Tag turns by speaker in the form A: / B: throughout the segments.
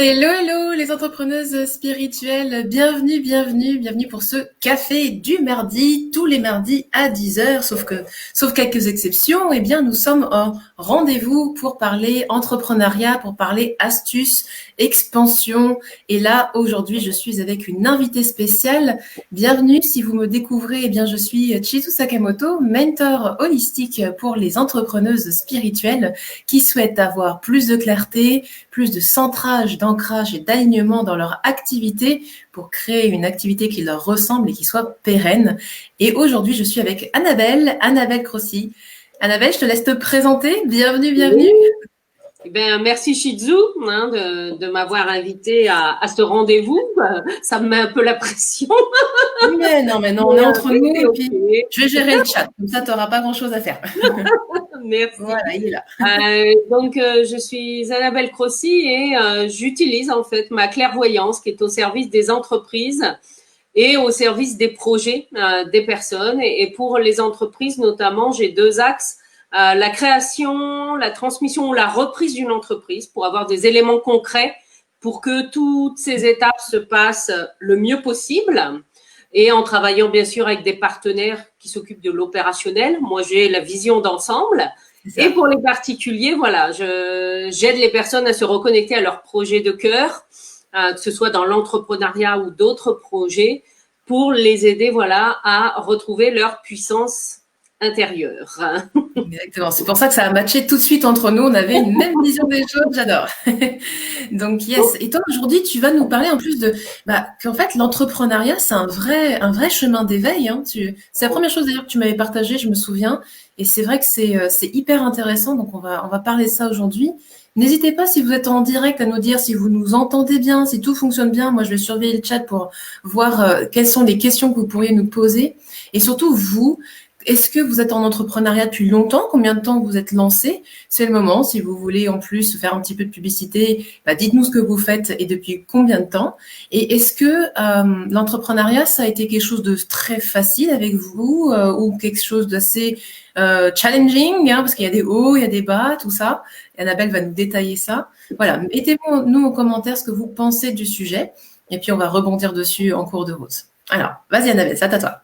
A: Hello, hello, les entrepreneuses spirituelles. Bienvenue pour ce café du mardi, tous les mardis à 10 heures, sauf quelques exceptions. Eh bien, nous sommes en rendez-vous pour parler entrepreneuriat, pour parler astuces, expansion. Et là, aujourd'hui, je suis avec une invitée spéciale. Bienvenue. Si vous me découvrez, eh bien, je suis Chizu Sakamoto, mentor holistique pour les entrepreneuses spirituelles qui souhaitent avoir plus de clarté, plus de centrage, d'ancrage et d'alignement dans leur activité pour créer une activité qui leur ressemble et qui soit pérenne. Et aujourd'hui, je suis avec Annabelle Crossi. Annabelle, je te laisse te présenter. Bienvenue.
B: Oui. Eh bien, merci Shizu de m'avoir invité à ce rendez-vous. Ça me met un peu la pression.
A: Mais non, on est entre nous et puis je vais gérer le chat. Comme ça, tu n'auras pas grand-chose à faire.
B: Merci.
A: Voilà, il est là.
B: Je suis Annabelle Crossi et j'utilise en fait ma clairvoyance qui est au service des entreprises et au service des projets des personnes. Et pour les entreprises notamment, j'ai deux axes. La création, la transmission ou la reprise d'une entreprise pour avoir des éléments concrets pour que toutes ces étapes se passent le mieux possible et en travaillant bien sûr avec des partenaires qui s'occupent de l'opérationnel. Moi, j'ai la vision d'ensemble. Et pour les particuliers, voilà, j'aide les personnes à se reconnecter à leur projet de cœur, que ce soit dans l'entrepreneuriat ou d'autres projets, pour les aider, voilà, à retrouver leur puissance intérieure.
A: Exactement. C'est pour ça que ça a matché tout de suite entre nous. On avait une même vision des choses. J'adore. Donc, yes. Et toi, aujourd'hui, tu vas nous parler en plus qu'en fait, l'entrepreneuriat, c'est un vrai chemin d'éveil, hein. C'est la première chose d'ailleurs que tu m'avais partagé, je me souviens. Et c'est vrai que c'est hyper intéressant. Donc, on va parler de ça aujourd'hui. N'hésitez pas, si vous êtes en direct, à nous dire si vous nous entendez bien, si tout fonctionne bien. Moi, je vais surveiller le chat pour voir quelles sont les questions que vous pourriez nous poser. Et surtout, vous, est-ce que vous êtes en entrepreneuriat depuis longtemps? Combien de temps vous êtes lancé? C'est le moment. Si vous voulez en plus faire un petit peu de publicité, dites-nous ce que vous faites et depuis combien de temps. Et est-ce que l'entrepreneuriat, ça a été quelque chose de très facile avec vous ou quelque chose d'assez challenging, hein, parce qu'il y a des hauts, il y a des bas, tout ça. Et Annabelle va nous détailler ça. Voilà, mettez-nous en commentaire ce que vous pensez du sujet et puis on va rebondir dessus en cours de route. Alors, vas-y Annabelle, c'est à toi.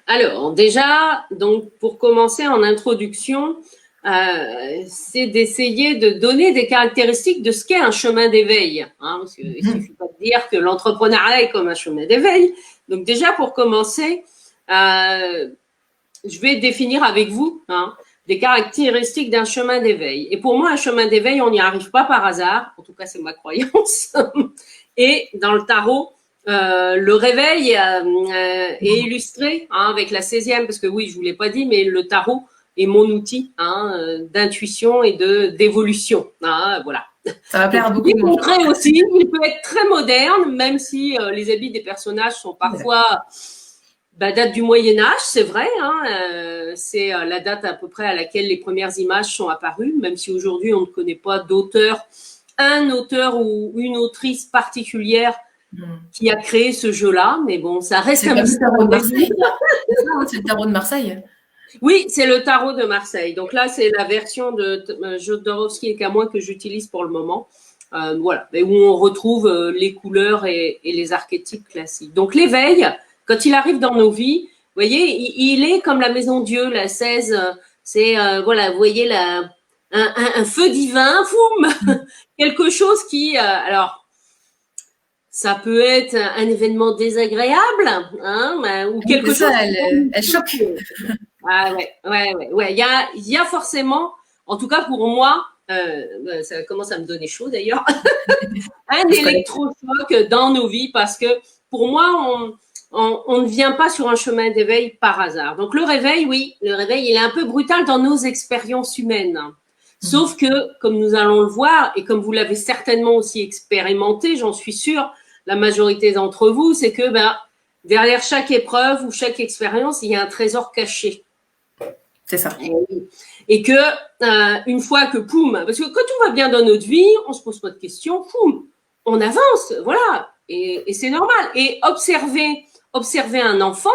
B: Alors, déjà, donc pour commencer en introduction, c'est d'essayer de donner des caractéristiques de ce qu'est un chemin d'éveil. Hein, parce qu'il ne suffit pas de dire que l'entrepreneuriat est comme un chemin d'éveil. Donc déjà, pour commencer, je vais définir avec vous des caractéristiques d'un chemin d'éveil. Et pour moi, un chemin d'éveil, on n'y arrive pas par hasard. En tout cas, c'est ma croyance. Et dans le tarot, le réveil est illustré avec la 16e, parce que oui, je vous l'ai pas dit, mais le tarot est mon outil d'intuition et d'évolution. Voilà.
A: Ça va plaire à beaucoup de monde.
B: Concret aussi, il peut être très moderne, même si les habits des personnages sont parfois date du Moyen-Âge, c'est vrai. C'est la date à peu près à laquelle les premières images sont apparues, même si aujourd'hui on ne connaît pas un auteur ou une autrice particulière qui a créé ce jeu-là, mais bon, ça reste un mystère.
A: C'est le tarot de Marseille.
B: Oui, c'est le tarot de Marseille. Donc là, c'est la version de Jodorowsky et Camoin que j'utilise pour le moment. Voilà, où on retrouve les couleurs et les archétypes classiques. Donc l'éveil, quand il arrive dans nos vies, vous voyez, il est comme la maison Dieu, la 16, c'est, voilà, vous voyez, un feu divin, foum, quelque chose qui, alors, ça peut être un événement désagréable, ou quelque chose.
A: Elle choque.
B: Ah ouais. Il y a forcément, en tout cas pour moi, ça commence à me donner chaud d'ailleurs, un électrochoc dans nos vies parce que pour moi, on ne vient pas sur un chemin d'éveil par hasard. Donc le réveil, oui, il est un peu brutal dans nos expériences humaines. Sauf que, comme nous allons le voir, et comme vous l'avez certainement aussi expérimenté, j'en suis sûre, la majorité d'entre vous, c'est que derrière chaque épreuve ou chaque expérience, il y a un trésor caché.
A: C'est ça.
B: Et que une fois que poum, parce que quand tout va bien dans notre vie, on se pose pas de questions, poum, on avance, voilà, et c'est normal. Et observer un enfant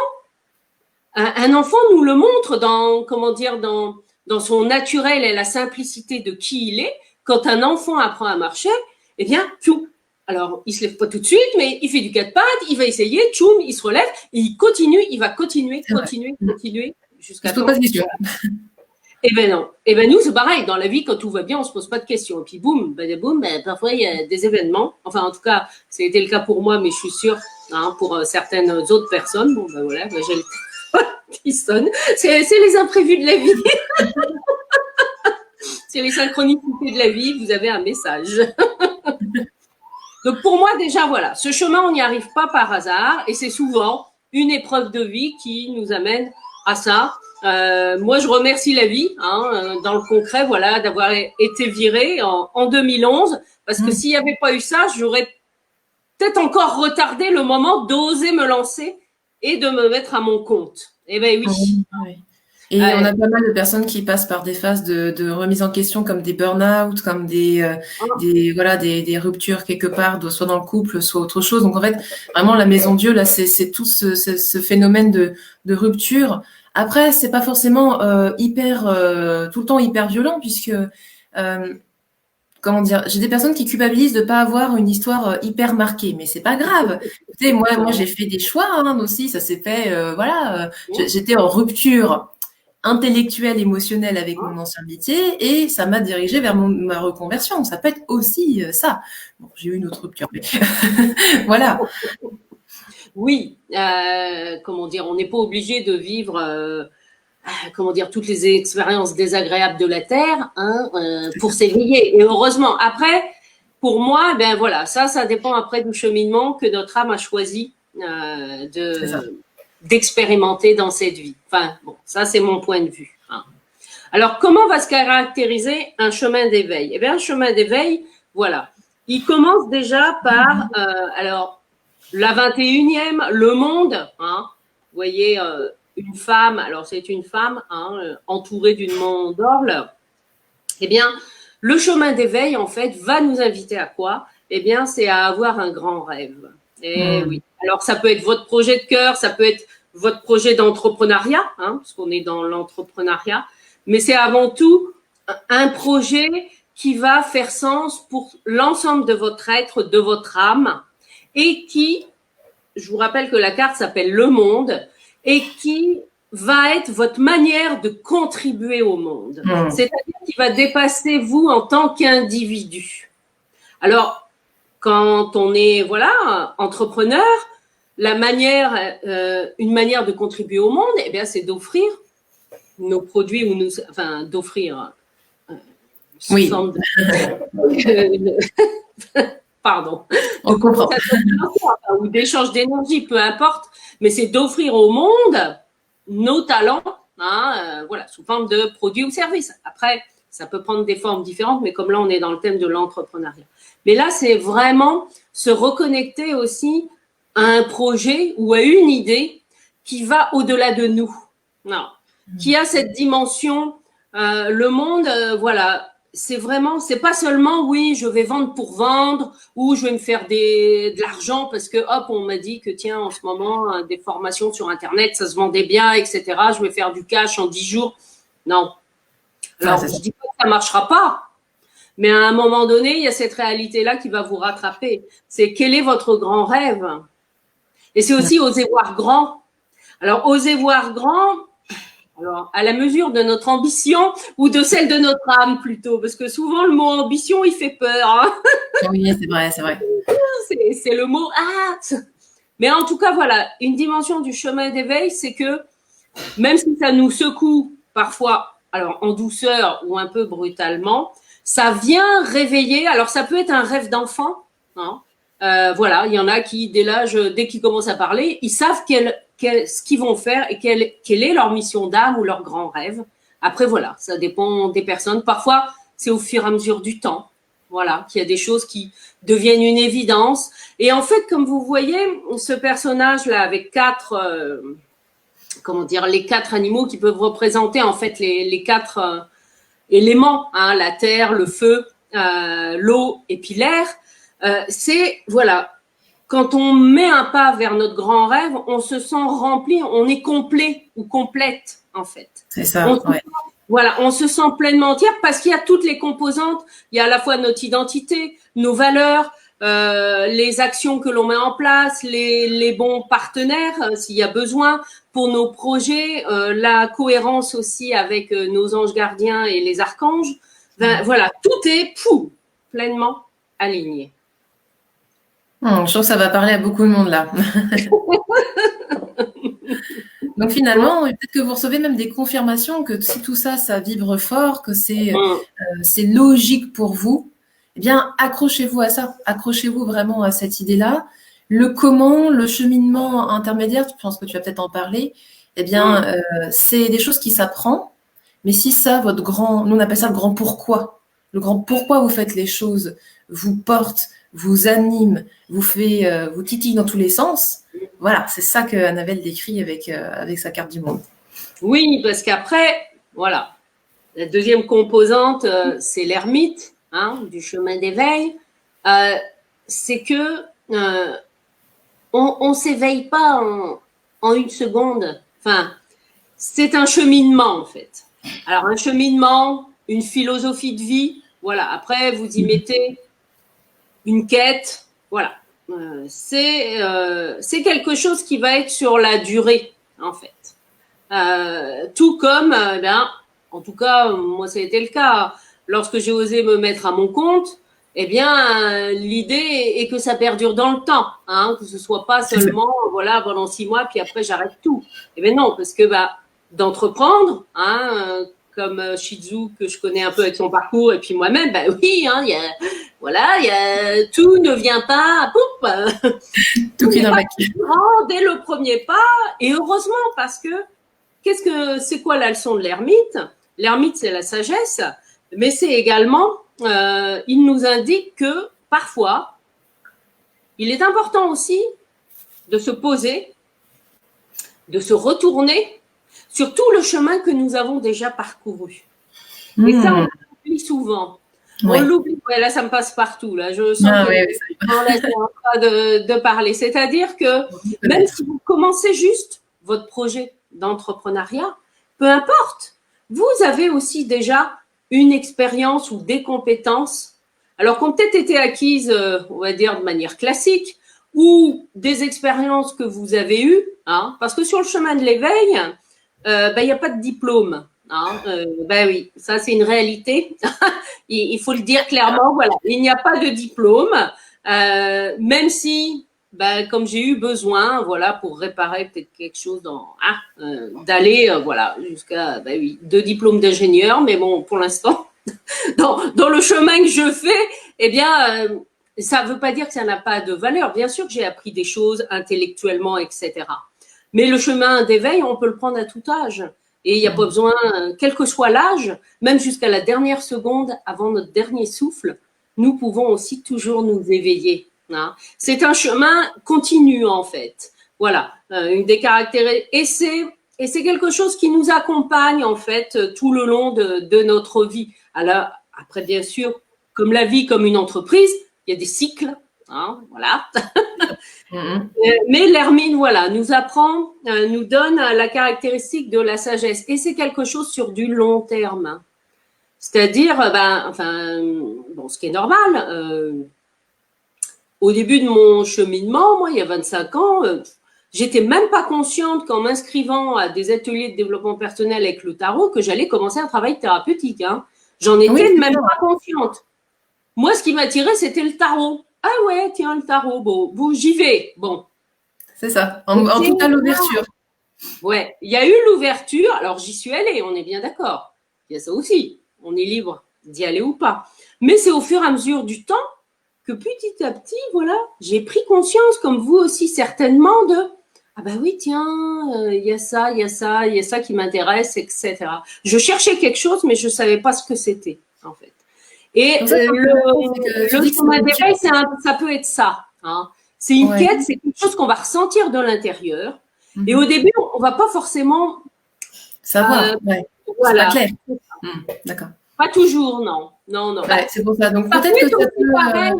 B: nous le montre dans son naturel et la simplicité de qui il est. Quand un enfant apprend à marcher, eh bien, tchoum. Alors, il se lève pas tout de suite, mais il fait du 4 pattes, il va essayer, tchoum, il se relève, et il va continuer jusqu'à
A: Je pose pas de questions.
B: Eh ben non. Eh ben nous, c'est pareil. Dans la vie, quand tout va bien, on se pose pas de questions. Et puis boum, parfois il y a des événements. Enfin, en tout cas, ça a été le cas pour moi, mais je suis sûre, pour certaines autres personnes. Bon, ben voilà, j'ai le téléphone qui sonne. C'est les imprévus de la vie. C'est les synchronicités de la vie. Vous avez un message. Donc pour moi, déjà, voilà, ce chemin, on n'y arrive pas par hasard. Et c'est souvent une épreuve de vie qui nous amène à ça. Moi, je remercie la vie, dans le concret, voilà, d'avoir été virée en 2011, parce que s'il n'y avait pas eu ça, j'aurais peut-être encore retardé le moment d'oser me lancer et de me mettre à mon compte. Eh ben oui.
A: Et on a pas mal de personnes qui passent par des phases de remise en question, comme des burn-out, comme des ruptures quelque part, soit dans le couple, soit autre chose. Donc en fait, vraiment la Maison Dieu, là, c'est tout ce phénomène de rupture. Après, c'est pas forcément tout le temps hyper violent, puisque comment dire, j'ai des personnes qui culpabilisent de pas avoir une histoire hyper marquée, mais c'est pas grave. Écoutez, moi j'ai fait des choix aussi, ça s'est fait, j'étais en rupture intellectuelle, émotionnelle avec mon ancien métier, et ça m'a dirigée vers ma reconversion. Ça peut être aussi ça. Bon, j'ai eu une autre rupture, mais voilà.
B: Oui, comment dire, on n'est pas obligé de vivre, toutes les expériences désagréables de la Terre, pour s'éveiller. Et heureusement, après, pour moi, ben voilà, ça dépend après du cheminement que notre âme a choisi d'expérimenter dans cette vie. Enfin, bon, ça c'est mon point de vue. Alors, comment va se caractériser un chemin d'éveil? Eh bien, un chemin d'éveil, voilà, il commence déjà par, la 21e, le monde, vous voyez, une femme, alors c'est une femme entourée d'une mandorle. Eh bien, le chemin d'éveil, en fait, va nous inviter à quoi? Eh bien, c'est à avoir un grand rêve. Et oui. Alors, ça peut être votre projet de cœur, ça peut être votre projet d'entrepreneuriat, parce qu'on est dans l'entrepreneuriat, mais c'est avant tout un projet qui va faire sens pour l'ensemble de votre être, de votre âme, et qui, je vous rappelle que la carte s'appelle le monde, et qui va être votre manière de contribuer au monde. C'est-à-dire qu'il va dépasser vous en tant qu'individu. Alors, quand on est, entrepreneur, une manière de contribuer au monde, eh bien, c'est d'offrir nos produits d'offrir
A: oui.
B: Pardon.
A: On comprend.
B: Ou d'échange d'énergie, peu importe, mais c'est d'offrir au monde nos talents, sous forme de produits ou services. Après, ça peut prendre des formes différentes, mais comme là, on est dans le thème de l'entrepreneuriat. Mais là, c'est vraiment se reconnecter aussi à un projet ou à une idée qui va au-delà de nous. Non. Qui a cette dimension, le monde, c'est pas seulement, oui, je vais vendre pour vendre, ou je vais me faire de l'argent parce que, hop, on m'a dit que, tiens, en ce moment, des formations sur Internet, ça se vendait bien, etc. Je vais faire du cash en 10 jours. Non. Alors, je dis pas que ça marchera pas, mais à un moment donné, il y a cette réalité-là qui va vous rattraper. C'est quel est votre grand rêve? Et c'est aussi oser voir grand. Alors, oser voir grand, à la mesure de notre ambition ou de celle de notre âme plutôt, parce que souvent le mot ambition, il fait peur.
A: Oui, c'est vrai.
B: C'est le mot Mais en tout cas, voilà, une dimension du chemin d'éveil, c'est que même si ça nous secoue parfois, alors en douceur ou un peu brutalement, ça vient réveiller. Alors ça peut être un rêve d'enfant. Il y en a qui, dès qu'ils commencent à parler, ils savent ce qu'ils vont faire et quelle est leur mission d'âme ou leur grand rêve. Après, ça dépend des personnes. Parfois, c'est au fur et à mesure du temps, qu'il y a des choses qui deviennent une évidence. Et en fait, comme vous voyez, ce personnage-là avec les 4 animaux qui peuvent représenter en fait les 4 éléments, la terre, le feu, l'eau et puis l'air. Quand on met un pas vers notre grand rêve, on se sent rempli, on est complet ou complète, en fait.
A: C'est ça,
B: Voilà, on se sent pleinement entière parce qu'il y a toutes les composantes. Il y a à la fois notre identité, nos valeurs, les actions que l'on met en place, les bons partenaires s'il y a besoin pour nos projets, la cohérence aussi avec nos anges gardiens et les archanges. Ben, voilà, tout est pleinement aligné.
A: Je trouve que ça va parler à beaucoup de monde là. Donc finalement, peut-être que vous recevez même des confirmations que si tout ça, ça vibre fort, que c'est logique pour vous, eh bien, accrochez-vous à ça. Accrochez-vous vraiment à cette idée-là. Le comment, le cheminement intermédiaire, je pense que tu vas peut-être en parler, eh bien, c'est des choses qui s'apprennent. Mais si ça, nous on appelle ça le grand pourquoi. Le grand pourquoi vous faites les choses vous porte, vous anime, vous titille dans tous les sens. Voilà, c'est ça que Annabelle décrit avec sa carte du monde.
B: Oui, parce qu'après, voilà, la deuxième composante, c'est l'ermite, du chemin d'éveil. C'est que on s'éveille pas en une seconde. Enfin, c'est un cheminement en fait. Alors un cheminement, une philosophie de vie, voilà. Après, vous y mettez une quête, voilà. C'est quelque chose qui va être sur la durée, en fait. Tout comme, en tout cas, moi, ça a été le cas. Lorsque j'ai osé me mettre à mon compte, eh bien, l'idée est que ça perdure dans le temps, que ce soit pas seulement, voilà, pendant 6 mois, puis après j'arrête tout. Eh bien non, parce que d'entreprendre, comme Shizu que je connais un peu avec son parcours et puis moi-même, oui, tout ne vient pas,
A: tout qui dans la
B: dès le premier pas, et heureusement parce que c'est quoi la leçon de l'ermite? L'ermite, c'est la sagesse, mais c'est également, il nous indique que parfois, il est important aussi de se poser, de se retourner sur tout le chemin que nous avons déjà parcouru. Et ça, on l'oublie souvent. On l'oublie. Ouais, là, ça me passe partout. Là, je sens que c'est en train de parler. C'est-à-dire que même si vous commencez juste votre projet d'entrepreneuriat, peu importe, vous avez aussi déjà une expérience ou des compétences, alors qui ont peut-être été acquises, on va dire, de manière classique, ou des expériences que vous avez eues, parce que sur le chemin de l'éveil, il n'y a pas de diplôme. Oui, ça c'est une réalité. Il faut le dire clairement. Voilà, il n'y a pas de diplôme, même si, comme j'ai eu besoin, voilà, pour réparer peut-être quelque chose d'aller, voilà, jusqu'à, 2 diplômes d'ingénieur. Mais bon, pour l'instant, dans le chemin que je fais, eh bien, ça ne veut pas dire que ça n'a pas de valeur. Bien sûr que j'ai appris des choses intellectuellement, etc. Mais le chemin d'éveil, on peut le prendre à tout âge. Et il n'y a pas besoin, quel que soit l'âge, même jusqu'à la dernière seconde avant notre dernier souffle, nous pouvons aussi toujours nous éveiller. C'est un chemin continu, en fait. Voilà, une des caractéristiques. Et c'est quelque chose qui nous accompagne, en fait, tout le long de notre vie. Alors, après, bien sûr, comme la vie, comme une entreprise, il y a des cycles. Voilà. Mais l'hermine, voilà, nous apprend, nous donne la caractéristique de la sagesse. Et c'est quelque chose sur du long terme. C'est-à-dire, ce qui est normal. Au début de mon cheminement, moi, il y a 25 ans, j'étais même pas consciente qu'en m'inscrivant à des ateliers de développement personnel avec le tarot, que j'allais commencer un travail thérapeutique. J'en étais même pas consciente. Moi, ce qui m'attirait, c'était le tarot. Ah ouais, tiens, le tarot, bon, j'y vais. Bon.
A: C'est ça, en tout cas, l'ouverture.
B: Ouais, il y a eu l'ouverture. Alors, j'y suis allée, on est bien d'accord. Il y a ça aussi. On est libre d'y aller ou pas. Mais c'est au fur et à mesure du temps que petit à petit, voilà, j'ai pris conscience, comme vous aussi certainement, de oui, tiens, il y a ça qui m'intéresse, etc. Je cherchais quelque chose, mais je ne savais pas ce que c'était, en fait. Et le chemin d'éveil, ça peut être ça. C'est une quête, c'est quelque chose qu'on va ressentir de l'intérieur. Et au début, on ne va pas forcément
A: savoir.
B: Voilà.
A: C'est pas clair. D'accord.
B: Pas toujours, non. Non, non.
A: Ouais, c'est pour ça. Donc
B: Ça
A: peut-être
B: peut
A: que
B: être
A: ça
B: aussi
A: peut.
B: pareil.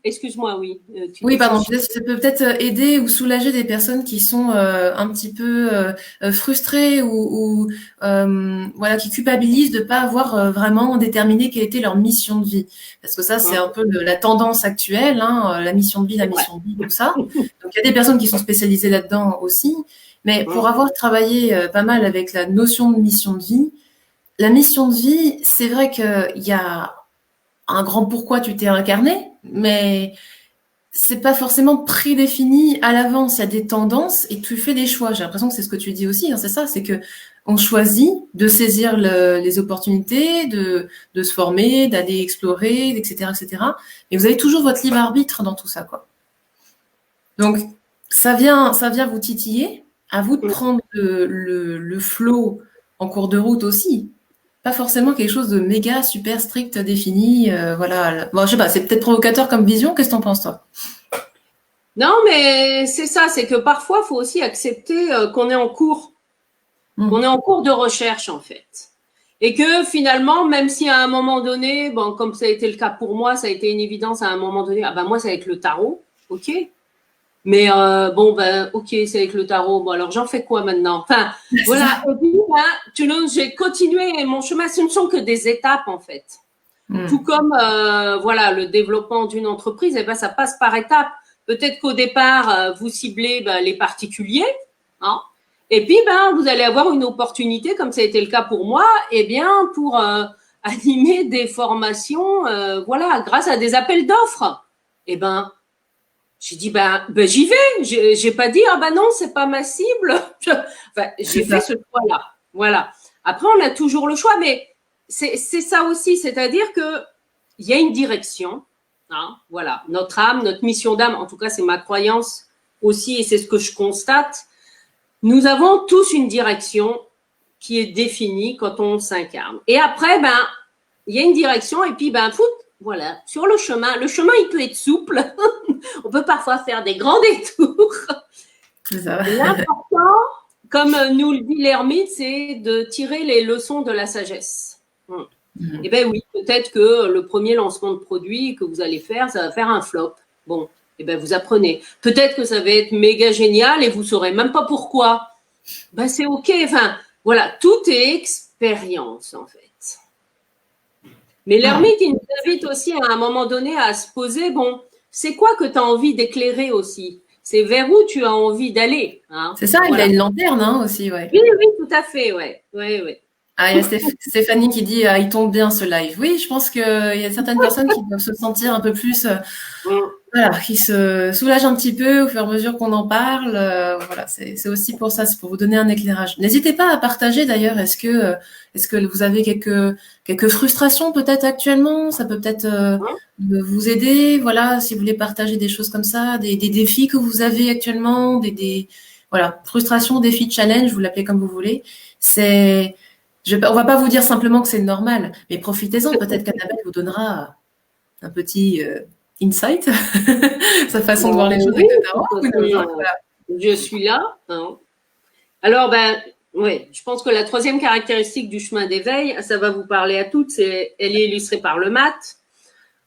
B: Excuse-moi, oui.
A: Oui, pardon. Ça peut peut-être aider ou soulager des personnes qui sont un petit peu frustrées ou voilà, qui culpabilisent de pas avoir vraiment déterminé quelle était leur mission de vie. Parce que ça, c'est un peu la tendance actuelle, hein, la mission de vie, la mission de vie, tout ça. Donc il y a des personnes qui sont spécialisées là-dedans aussi. Mais pour avoir travaillé pas mal avec la notion de mission de vie, la mission de vie, c'est vrai qu'il y a un grand pourquoi tu t'es incarné, mais c'est pas forcément prédéfini à l'avance. Il y a des tendances et tu fais des choix. J'ai l'impression que c'est ce que tu dis aussi, hein, c'est ça, c'est que on choisit de saisir les opportunités, de se former, d'aller explorer, etc., etc. Et vous avez toujours votre libre arbitre dans tout ça, quoi. Donc, ça vient vous titiller. À vous de prendre le flow en cours de route aussi. Pas forcément quelque chose de méga, super strict, défini. Voilà. Bon, je sais pas, c'est peut-être provocateur comme vision. Qu'est-ce que t'en penses, toi?
B: Non, mais c'est ça, c'est que parfois, il faut aussi accepter qu'on est en cours, qu'on est en cours de recherche, en fait. Et que finalement, même si à un moment donné, bon, comme ça a été le cas pour moi, ça a été une évidence à un moment donné, ah ben moi, c'est avec le tarot, ok. Mais bon, ben, ok, c'est avec le tarot. Bon, alors j'en fais quoi maintenant? Enfin, voilà. Et puis, ben, j'ai continué mon chemin. Ce ne sont que des étapes, en fait. Tout comme, voilà, le développement d'une entreprise, eh ben, ça passe par étapes. Peut-être qu'au départ, vous ciblez ben, les particuliers, hein, et puis ben, vous allez avoir une opportunité, comme ça a été le cas pour moi, eh bien, pour animer des formations, voilà, grâce à des appels d'offres. Eh ben, j'ai dit ben j'y vais. J'ai pas dit ah ben non c'est pas ma cible. Enfin, j'ai fait ce choix-là. Voilà. Après on a toujours le choix, mais c'est ça aussi, c'est-à-dire que il y a une direction. Hein, voilà, notre âme, notre mission d'âme. En tout cas, c'est ma croyance aussi, et c'est ce que je constate. Nous avons tous une direction qui est définie quand on s'incarne. Et après, ben il y a une direction, et puis ben voilà, sur le chemin il peut être souple. On peut parfois faire des grands détours. L'important, comme nous le dit l'ermite, c'est de tirer les leçons de la sagesse. Eh bien oui, peut-être que le premier lancement de produit que vous allez faire, ça va faire un flop. Bon, eh bien vous apprenez. Peut-être que ça va être méga génial et vous ne saurez même pas pourquoi. Ben c'est OK. Enfin, voilà, tout est expérience en fait. Mais l'ermite, il nous invite aussi à un moment donné à se poser, bon, c'est quoi que tu as envie d'éclairer aussi? C'est vers où tu as envie d'aller, hein?
A: C'est ça, voilà. Il a une lanterne hein, aussi, ouais.
B: Oui, tout à fait, ouais.
A: Ah, il y a Stéphanie qui dit il tombe bien ce live. Oui, je pense qu'il y a certaines personnes qui doivent se sentir un peu plus voilà, qui se soulagent un petit peu au fur et à mesure qu'on en parle. Voilà, c'est aussi pour ça, c'est pour vous donner un éclairage. N'hésitez pas à partager d'ailleurs. Est-ce que vous avez quelques frustrations peut-être actuellement? Ça peut peut-être vous aider. Voilà, si vous voulez partager des choses comme ça, des défis que vous avez actuellement, voilà, frustrations, défis, challenge, vous l'appelez comme vous voulez. On va pas vous dire simplement que c'est normal, mais profitez-en. Peut-être qu'Annabelle vous donnera un petit insight, sa façon de voir les choses avec le tarot.
B: Voilà. Je suis là. Hein. Alors, oui, je pense que la troisième caractéristique du chemin d'éveil, ça va vous parler à toutes, elle est illustrée par le mat.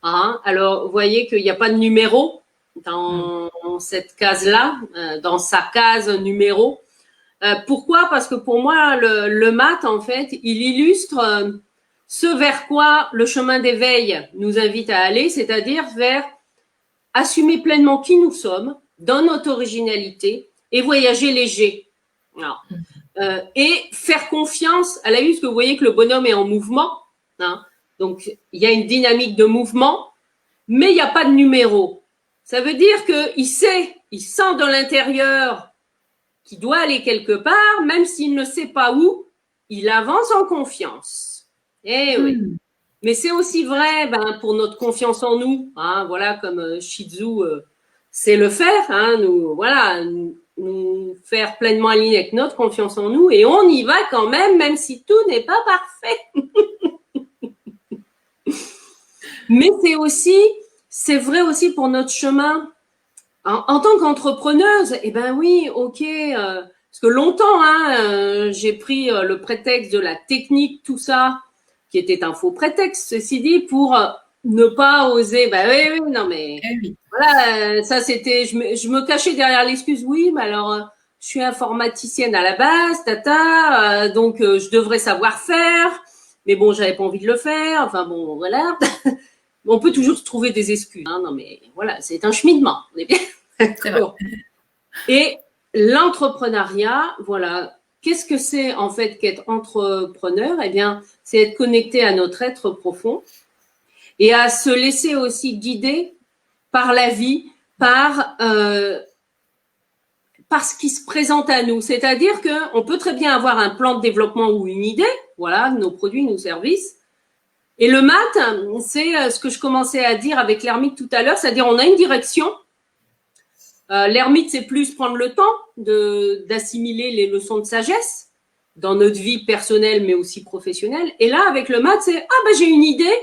B: Hein. Alors, vous voyez qu'il n'y a pas de numéro dans cette case-là, dans sa case numéro. Pourquoi? Parce que pour moi, le mat, en fait, il illustre ce vers quoi le chemin d'éveil nous invite à aller, c'est-à-dire vers assumer pleinement qui nous sommes, dans notre originalité, et voyager léger. Alors, et faire confiance à la vie, parce que vous voyez que le bonhomme est en mouvement. Hein, donc, il y a une dynamique de mouvement, mais il n'y a pas de numéro. Ça veut dire qu'il sait, il sent dans l'intérieur qu'il doit aller quelque part, même s'il ne sait pas où, il avance en confiance. Eh oui. Mais c'est aussi vrai pour notre confiance en nous. Hein, voilà, comme Shizu sait le faire. Hein, nous faire pleinement aligner avec notre confiance en nous. Et on y va quand même si tout n'est pas parfait. Mais c'est vrai aussi pour notre chemin. En tant qu'entrepreneuse, eh ben oui, ok. Parce que longtemps, j'ai pris le prétexte de la technique, tout ça. qui était un faux prétexte, ceci dit, pour ne pas oser. Bah oui, non mais voilà, ça c'était, je me cachais derrière l'excuse. Oui, mais alors je suis informaticienne à la base, donc je devrais savoir faire. Mais bon, j'avais pas envie de le faire. Enfin bon, voilà. On peut toujours se trouver des excuses. Hein. Non mais voilà, c'est un cheminement. On est bien d'accord. Et l'entrepreneuriat, voilà. Qu'est-ce que c'est en fait qu'être entrepreneur? Eh bien, c'est être connecté à notre être profond et à se laisser aussi guider par la vie, par ce qui se présente à nous. C'est-à-dire qu'on peut très bien avoir un plan de développement ou une idée, voilà, nos produits, nos services. Et le mat, c'est ce que je commençais à dire avec l'ermite tout à l'heure, c'est-à-dire on a une direction. L'ermite, c'est plus prendre le temps d'assimiler les leçons de sagesse dans notre vie personnelle, mais aussi professionnelle. Et là, avec le mat, c'est j'ai une idée.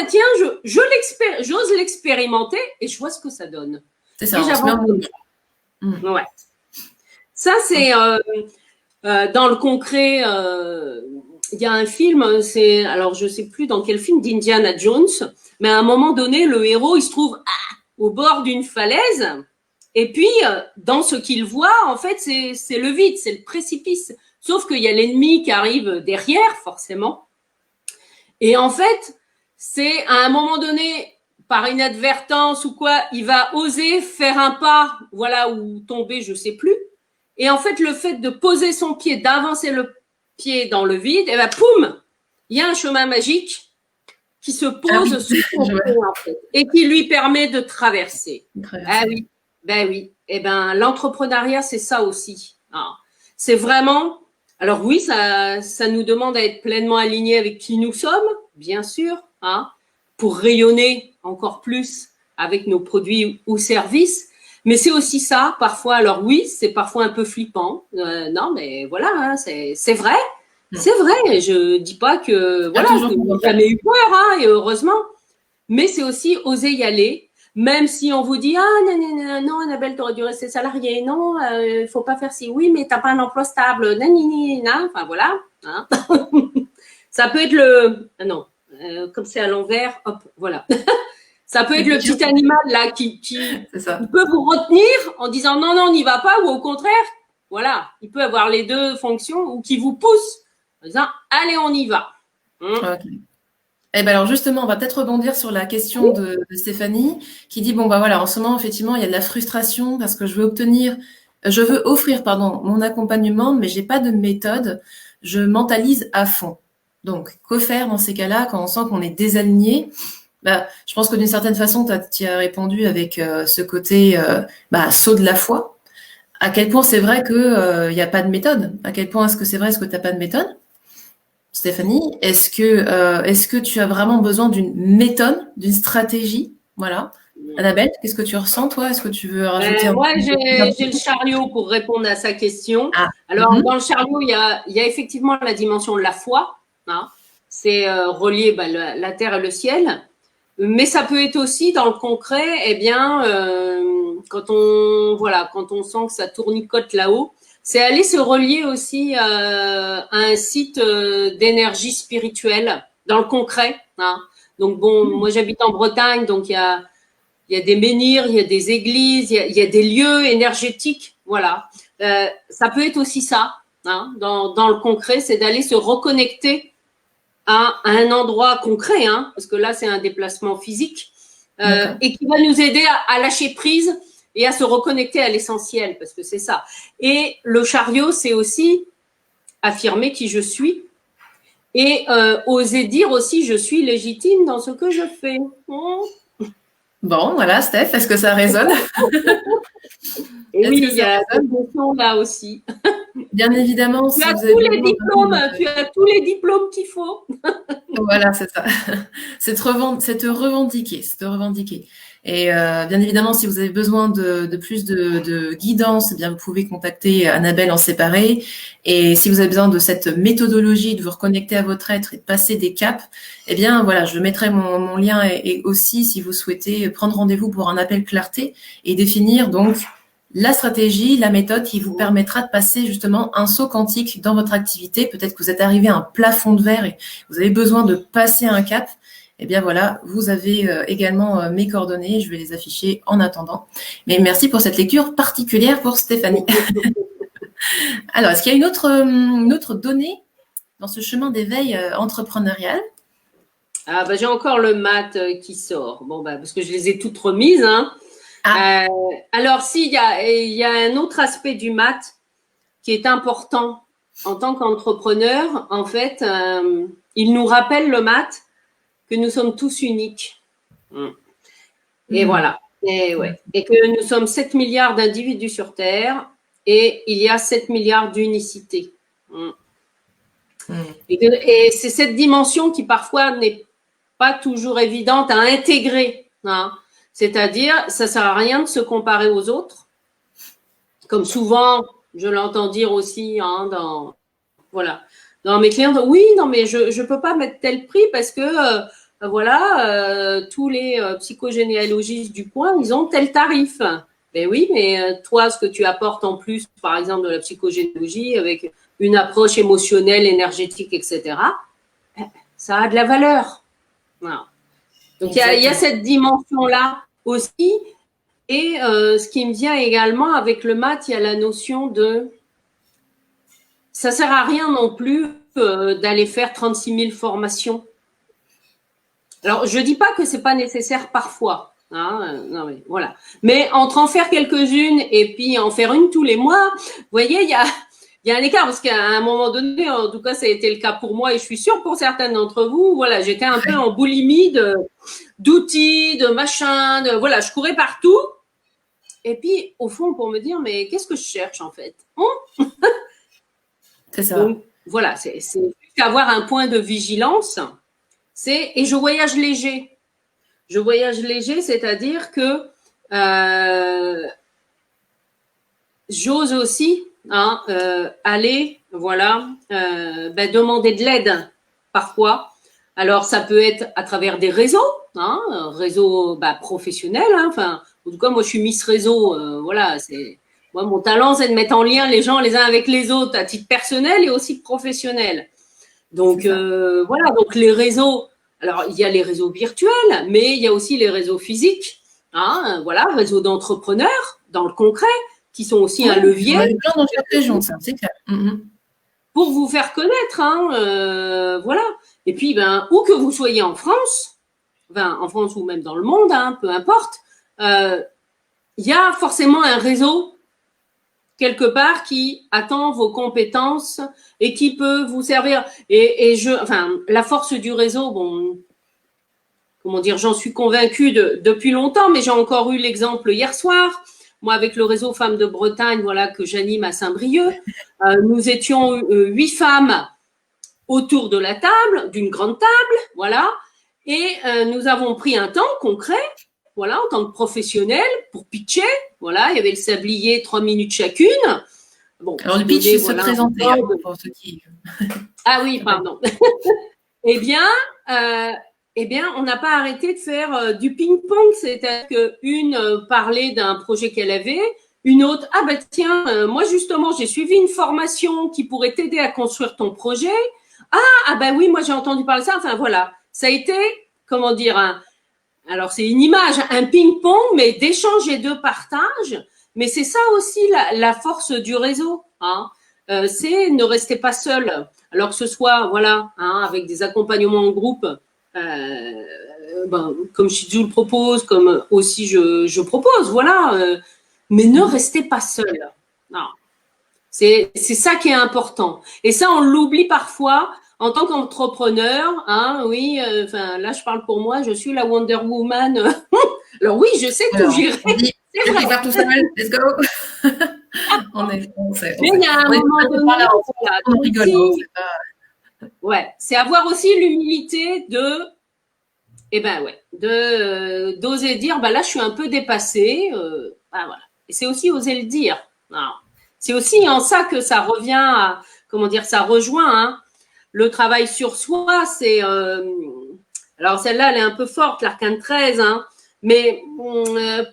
B: Tiens, j'ose l'expérimenter et je vois ce que ça donne.
A: C'est ça.
B: Ouais. Ça, c'est dans le concret. Il y a un film, alors je sais plus dans quel film d'Indiana Jones, mais à un moment donné, le héros, il se trouve au bord d'une falaise. Et puis, dans ce qu'il voit, en fait, c'est le vide, c'est le précipice. Sauf qu'il y a l'ennemi qui arrive derrière, forcément. Et en fait, c'est à un moment donné, par inadvertance ou quoi, il va oser faire un pas, voilà, ou tomber, je sais plus. Et en fait, le fait de poser son pied, d'avancer le pied dans le vide, et ben, poum, il y a un chemin magique qui se pose sous son pied, en fait, et qui lui permet de traverser. Ah oui. Ben oui, et ben l'entrepreneuriat, c'est ça aussi. C'est vraiment, alors oui, ça nous demande à être pleinement alignés avec qui nous sommes, bien sûr, pour rayonner encore plus avec nos produits ou services. Mais c'est aussi ça, parfois. Alors oui, c'est parfois un peu flippant. Non, mais voilà, c'est vrai, c'est vrai. Je dis pas que voilà, je n'ai jamais eu peur, et heureusement. Mais c'est aussi oser y aller. Même si on vous dit non, Annabelle, t'aurais dû rester salariée, non, faut pas faire ci, oui, mais t'as pas un emploi stable, enfin voilà. Ça peut être comme c'est à l'envers, hop, voilà. Ça peut être le petit animal là qui peut vous retenir en disant non, on n'y va pas, ou au contraire, voilà, il peut avoir les deux fonctions, ou qui vous pousse en disant allez, on y va.
A: Okay. Eh ben alors justement, on va peut-être rebondir sur la question de Stéphanie qui dit voilà, en ce moment effectivement il y a de la frustration parce que je veux offrir mon accompagnement, mais j'ai pas de méthode, je mentalise à fond. Donc quoi faire dans ces cas-là quand on sent qu'on est désaligné? Je pense que d'une certaine façon tu as répondu avec ce côté saut de la foi. À quel point c'est vrai que y a pas de méthode? À quel point est-ce que c'est vrai, est-ce que tu n'as pas de méthode? Stéphanie, est-ce que tu as vraiment besoin d'une méthode, d'une stratégie? Voilà. Annabelle, qu'est-ce que tu ressens, toi? Est-ce que tu veux rajouter
B: Moi, j'ai le chariot pour répondre à sa question. Alors, dans le chariot, il y a effectivement la dimension de la foi. C'est relier la terre et le ciel. Mais ça peut être aussi dans le concret, quand on sent que ça tournicote là-haut, c'est aller se relier aussi à un site d'énergie spirituelle dans le concret. Donc moi j'habite en Bretagne, donc il y a des menhirs, il y a des églises, il y a des lieux énergétiques. Voilà, ça peut être aussi ça. Dans le concret, c'est d'aller se reconnecter à un endroit concret, parce que là c'est un déplacement physique et qui va nous aider à lâcher prise et à se reconnecter à l'essentiel, parce que c'est ça. Et le chariot, c'est aussi affirmer qui je suis et oser dire aussi je suis légitime dans ce que je fais.
A: Bon, voilà, Steph, est-ce que ça résonne?
B: Et oui, il y a cette notion là aussi.
A: Bien évidemment.
B: Tu as tous les diplômes qu'il faut.
A: Voilà, c'est ça. C'est te revendiquer. Et bien évidemment, si vous avez besoin de plus de guidance, vous pouvez contacter Annabelle en séparé. Et si vous avez besoin de cette méthodologie, de vous reconnecter à votre être et de passer des caps, voilà, je mettrai mon lien et aussi, si vous souhaitez, prendre rendez-vous pour un appel clarté et définir donc la stratégie, la méthode qui vous permettra de passer justement un saut quantique dans votre activité. Peut-être que vous êtes arrivé à un plafond de verre et vous avez besoin de passer un cap. Eh bien voilà, vous avez également mes coordonnées, je vais les afficher en attendant. Mais merci pour cette lecture particulière pour Stéphanie. Alors, est-ce qu'il y a une autre donnée dans ce chemin d'éveil entrepreneurial?
B: Ah, bah, j'ai encore le maths qui sort. Bon, bah, parce que je les ai toutes remises. Hein. Alors, il y a un autre aspect du maths qui est important en tant qu'entrepreneur. En fait, il nous rappelle le maths que nous sommes tous uniques. Et voilà. Et, ouais. Et que nous sommes 7 milliards d'individus sur Terre et il y a 7 milliards d'unicités. Et c'est cette dimension qui parfois n'est pas toujours évidente à intégrer. Hein. C'est-à-dire, ça ne sert à rien de se comparer aux autres. Comme souvent, je l'entends dire aussi hein, dans mes clients. Oui, non, mais je ne peux pas mettre tel prix parce que tous les psychogénéalogistes du coin, ils ont tel tarif. Ben oui, mais toi, ce que tu apportes en plus, par exemple, de la psychogénéalogie avec une approche émotionnelle, énergétique, etc., ça a de la valeur. Voilà. Donc, il y a cette dimension-là aussi. Et ce qui me vient également avec le maths, il y a la notion de… Ça ne sert à rien non plus d'aller faire 36 000 formations. Alors, je ne dis pas que ce n'est pas nécessaire parfois. Hein, non, mais voilà. Mais entre en faire quelques-unes et puis en faire une tous les mois, vous voyez, il y a un écart parce qu'à un moment donné, en tout cas, ça a été le cas pour moi et je suis sûre pour certains d'entre vous, voilà, j'étais un peu en boulimie d'outils, de machins, voilà, je courais partout. Et puis, au fond, pour me dire, mais qu'est-ce que je cherche en fait
A: C'est ça.
B: Donc, voilà, c'est avoir un point de vigilance. Et je voyage léger. Je voyage léger, c'est-à-dire que j'ose aussi aller, demander de l'aide parfois. Alors, ça peut être à travers des réseaux, réseaux professionnels. Enfin, en tout cas, moi, je suis Miss Réseau. Moi, mon talent, c'est de mettre en lien les gens les uns avec les autres à titre personnel et aussi professionnel. Donc, donc les réseaux. Alors, il y a les réseaux virtuels, mais il y a aussi les réseaux physiques. Réseaux d'entrepreneurs dans le concret, qui sont aussi un levier.
A: Il y a plein dans chaque région, ça, c'est clair.
B: Pour vous faire connaître, voilà. Et puis, où que vous soyez en France ou même dans le monde, peu importe, il y a forcément un réseau quelque part qui attend vos compétences et qui peut vous servir. La force du réseau, j'en suis convaincue depuis longtemps, mais j'ai encore eu l'exemple hier soir. Moi, avec le réseau Femmes de Bretagne, que j'anime à Saint-Brieuc, nous étions 8 femmes autour de la table, d'une grande table, et nous avons pris un temps concret, en tant que professionnels, pour pitcher. Il y avait le sablier, 3 minutes chacune.
A: Alors, le pitch, c'est se présenter, pour ceux qui…
B: Ah oui, pardon. Eh bien, on n'a pas arrêté de faire du ping-pong, c'est-à-dire qu'une parlait d'un projet qu'elle avait, une autre, moi justement, j'ai suivi une formation qui pourrait t'aider à construire ton projet. Oui, moi j'ai entendu parler de ça. Enfin voilà, ça a été, alors c'est une image, un ping-pong, mais d'échange et de partage. Mais c'est ça aussi la force du réseau. C'est ne restez pas seul. Alors que ce soit, avec des accompagnements en groupe, comme Shizu le propose, comme aussi je propose, mais ne restez pas seul. Non. C'est ça qui est important. Et ça, on l'oublie parfois en tant qu'entrepreneur. Là, je parle pour moi, je suis la Wonder Woman. Alors oui, je sais tout gérer.
A: C'est vrai. Faire tout seul, let's go.
B: Mais il y a un moment donné, c'est avoir aussi l'humilité d'oser dire, là, je suis un peu dépassée. Et c'est aussi oser le dire. C'est aussi en ça que ça revient ça rejoint le travail sur soi. C'est alors celle-là, elle est un peu forte, l'arcane 13, mais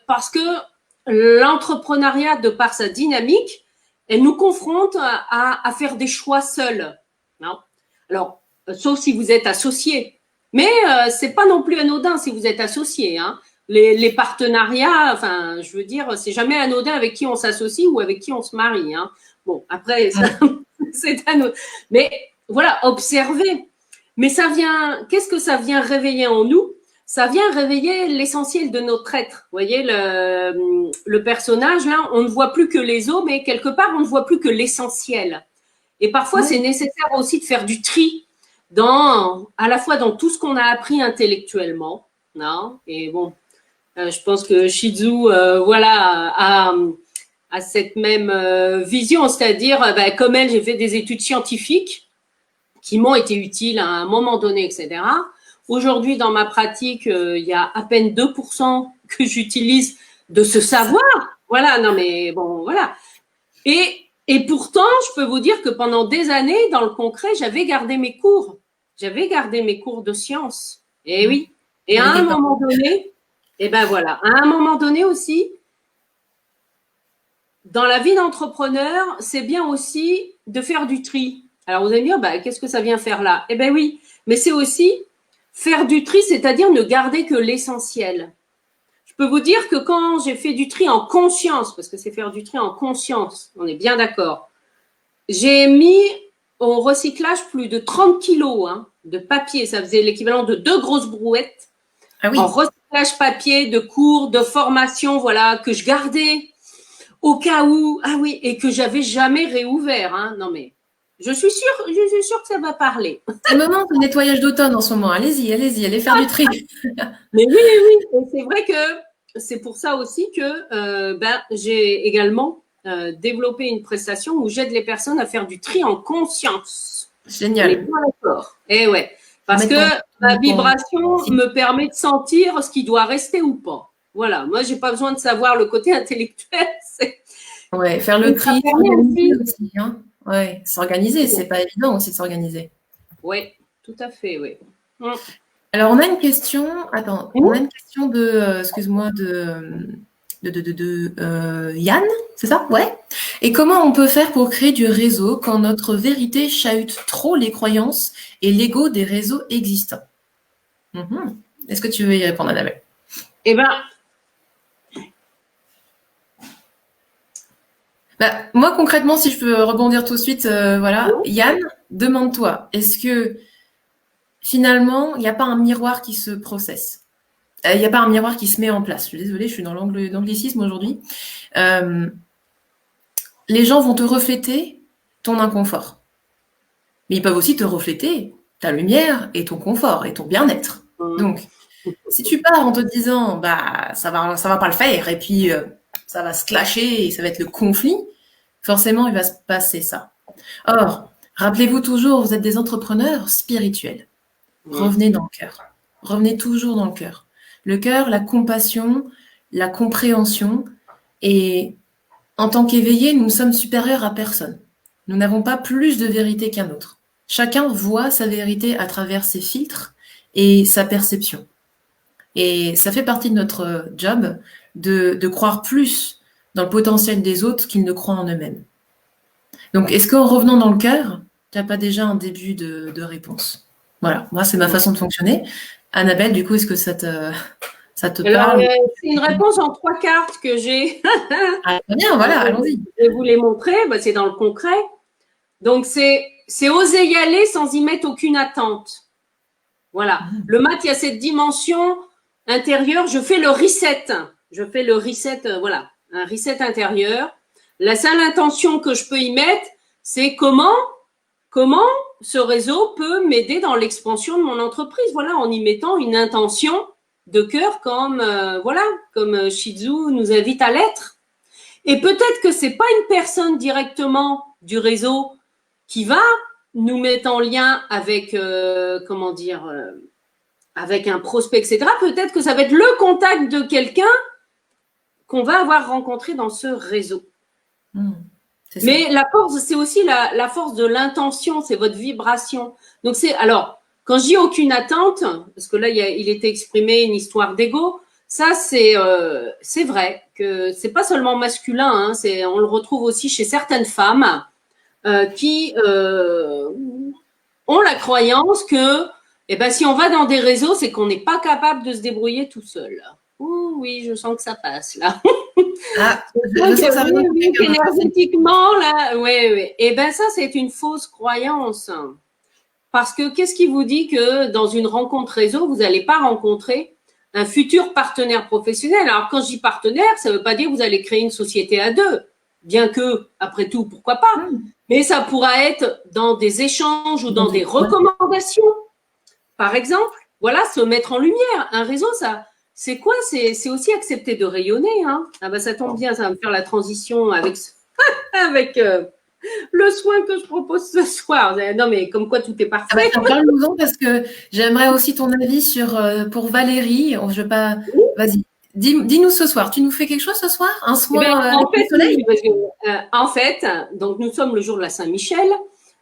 B: parce que l'entrepreneuriat, de par sa dynamique, elle nous confronte à faire des choix seuls. Non. Alors, sauf si vous êtes associé. Mais c'est pas non plus anodin si vous êtes associé. Hein. Les partenariats, enfin, je veux dire, c'est jamais anodin avec qui on s'associe ou avec qui on se marie. Hein. Bon, après, ça, c'est anodin. Mais voilà, observez. Mais ça vient, qu'est-ce que ça vient réveiller en nous? Ça vient réveiller l'essentiel de notre être. Vous voyez, le personnage, là, on ne voit plus que les os, mais quelque part, on ne voit plus que l'essentiel. Et parfois, c'est nécessaire aussi de faire du tri à la fois dans tout ce qu'on a appris intellectuellement. Non. Et bon, je pense que Shizu, voilà, a cette même vision, c'est-à-dire, comme elle, j'ai fait des études scientifiques qui m'ont été utiles à un moment donné, etc. Aujourd'hui, dans ma pratique, il y a à peine 2% que j'utilise de ce savoir. Voilà, non mais bon, voilà. Et pourtant, je peux vous dire que pendant des années, dans le concret, j'avais gardé mes cours. J'avais gardé mes cours de sciences. Et oui. Et à un moment donné, et ben voilà, à un moment donné aussi, dans la vie d'entrepreneur, c'est bien aussi de faire du tri. Alors vous allez me dire, qu'est-ce que ça vient faire là? Eh ben oui, mais c'est aussi faire du tri, c'est-à-dire ne garder que l'essentiel. Je peux vous dire que quand j'ai fait du tri en conscience, parce que c'est faire du tri en conscience, on est bien d'accord, j'ai mis au recyclage plus de 30 kilos de papier. Ça faisait l'équivalent de 2 grosses brouettes.
A: Ah oui.
B: En recyclage papier, de cours, de formation, voilà, que je gardais au cas où, ah oui, et que j'avais jamais réouvert. Hein. Non mais, je suis sûre que ça va parler.
A: C'est le moment de nettoyage d'automne en ce moment. Allez-y, allez faire du tri.
B: Mais oui, et c'est vrai que c'est pour ça aussi que j'ai également développé une prestation où j'aide les personnes à faire du tri en conscience.
A: Génial.
B: On est bien d'accord. Et ouais, parce que la vibration me permet de sentir ce qui doit rester ou pas. Voilà, moi, j'ai pas besoin de savoir le côté intellectuel.
A: Ouais, faire le tri, s'organiser aussi. Hein. Ouais, s'organiser, c'est pas évident aussi de s'organiser.
B: Oui, tout à fait, oui.
A: Alors, on a une question. Attends, on a une question de, excuse-moi, de Yann, c'est ça? Ouais. Et comment on peut faire pour créer du réseau quand notre vérité chahute trop les croyances et l'ego des réseaux existants? Est-ce que tu veux y répondre, Annabelle?
B: Eh bien,
A: moi, concrètement, si je peux rebondir tout de suite, voilà. Yann, demande-toi, est-ce que finalement, il n'y a pas un miroir qui se processe? Il n'y a pas un miroir qui se met en place. Je suis désolée, je suis dans l'anglicisme aujourd'hui. Les gens vont te refléter ton inconfort. Mais ils peuvent aussi te refléter ta lumière et ton confort et ton bien-être. Donc, si tu pars en te disant, ça va pas le faire, et puis ça va se clasher et ça va être le conflit, forcément, il va se passer ça. Or, rappelez-vous toujours, vous êtes des entrepreneurs spirituels. Revenez dans le cœur. Revenez toujours dans le cœur. Le cœur, la compassion, la compréhension. Et en tant qu'éveillés, nous sommes supérieurs à personne. Nous n'avons pas plus de vérité qu'un autre. Chacun voit sa vérité à travers ses filtres et sa perception. Et ça fait partie de notre job de croire plus dans le potentiel des autres qu'ils ne croient en eux-mêmes. Donc, est-ce qu'en revenant dans le cœur, tu n'as pas déjà un début de réponse? Voilà, moi, c'est ma façon de fonctionner. Annabelle, du coup, est-ce que ça te parle?
B: C'est une réponse en 3 cartes que j'ai.
A: Bien, voilà, allons-y.
B: Je vais vous les montrer, c'est dans le concret. Donc, c'est oser y aller sans y mettre aucune attente. Voilà. Le mat, il y a cette dimension intérieure. Je fais le reset. Voilà, un reset intérieur. La seule intention que je peux y mettre, c'est comment ce réseau peut m'aider dans l'expansion de mon entreprise. Voilà, en y mettant une intention de cœur comme Shizu nous invite à l'être. Et peut-être que c'est pas une personne directement du réseau qui va nous mettre en lien avec avec un prospect, etc. Peut-être que ça va être le contact de quelqu'un qu'on va avoir rencontré dans ce réseau. Mais la force, c'est aussi la force de l'intention, c'est votre vibration. Donc alors, quand je dis aucune attente, parce que là, il était exprimé une histoire d'ego, Ça, c'est vrai que c'est pas seulement masculin, hein, on le retrouve aussi chez certaines femmes qui ont la croyance que eh ben, si on va dans des réseaux, c'est qu'on n'est pas capable de se débrouiller tout seul. Ouh, oui, je sens que ça passe là.
A: Ah, je sens que ça résonne pour
B: oui,
A: quelqu'un d'autre.
B: énergétiquement, là, oui. Eh bien, ça, c'est une fausse croyance. Parce que qu'est-ce qui vous dit que dans une rencontre réseau, vous n'allez pas rencontrer un futur partenaire professionnel? Alors, quand je dis partenaire, ça ne veut pas dire que vous allez créer une société à deux. Bien que, après tout, pourquoi pas? Mais ça pourra être dans des échanges ou dans des recommandations. Par exemple, voilà, se mettre en lumière. Un réseau, ça, c'est quoi? C'est aussi accepter de rayonner. Hein. Ah ben, ça tombe bien, ça va me faire la transition avec, avec le soin que je propose ce soir. Non, mais comme quoi tout est parfait.
A: Ah bah, parle-nous-en parce que j'aimerais aussi ton avis sur pour Valérie. Je veux pas. Vas-y, dis-nous ce soir. Tu nous fais quelque chose ce soir? Un soin
B: en
A: avec le soleil?
B: en fait, donc nous sommes le jour de la Saint-Michel.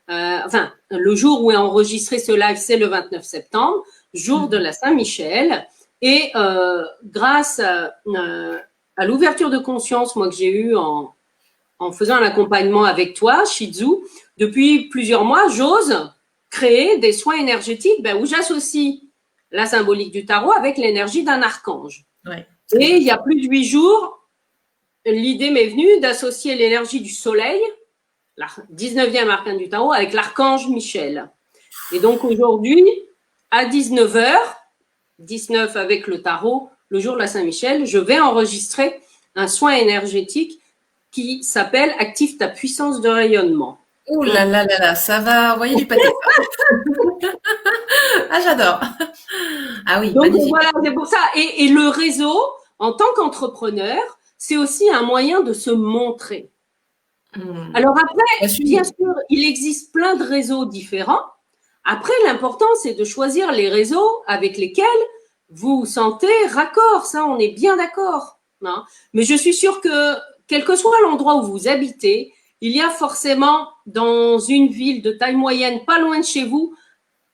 B: Enfin, le jour où est enregistré ce live, c'est le 29 septembre, jour de la Saint-Michel. Et grâce à l'ouverture de conscience, moi, que j'ai eue en faisant un accompagnement avec toi, Shizu, depuis plusieurs mois, j'ose créer des soins énergétiques où j'associe la symbolique du tarot avec l'énergie d'un archange.
A: Ouais,
B: et il y a plus de 8 jours, l'idée m'est venue d'associer l'énergie du soleil, la 19e arcane du tarot, avec l'archange Michel. Et donc aujourd'hui, à 19h, 19 avec le tarot, le jour de la Saint-Michel, je vais enregistrer un soin énergétique qui s'appelle « Active ta puissance de rayonnement ».
A: Ouh là là là là, ça va envoyer du pâté. Ah, j'adore. Ah oui,
B: donc
A: magnifique.
B: voilà, c'est pour ça. Et le réseau, en tant qu'entrepreneur, c'est aussi un moyen de se montrer. Alors après, bien sûr, il existe plein de réseaux différents. Après, l'important, c'est de choisir les réseaux avec lesquels vous vous sentez raccord. Ça, on est bien d'accord. Hein. Mais je suis sûre que, quel que soit l'endroit où vous habitez, il y a forcément dans une ville de taille moyenne, pas loin de chez vous,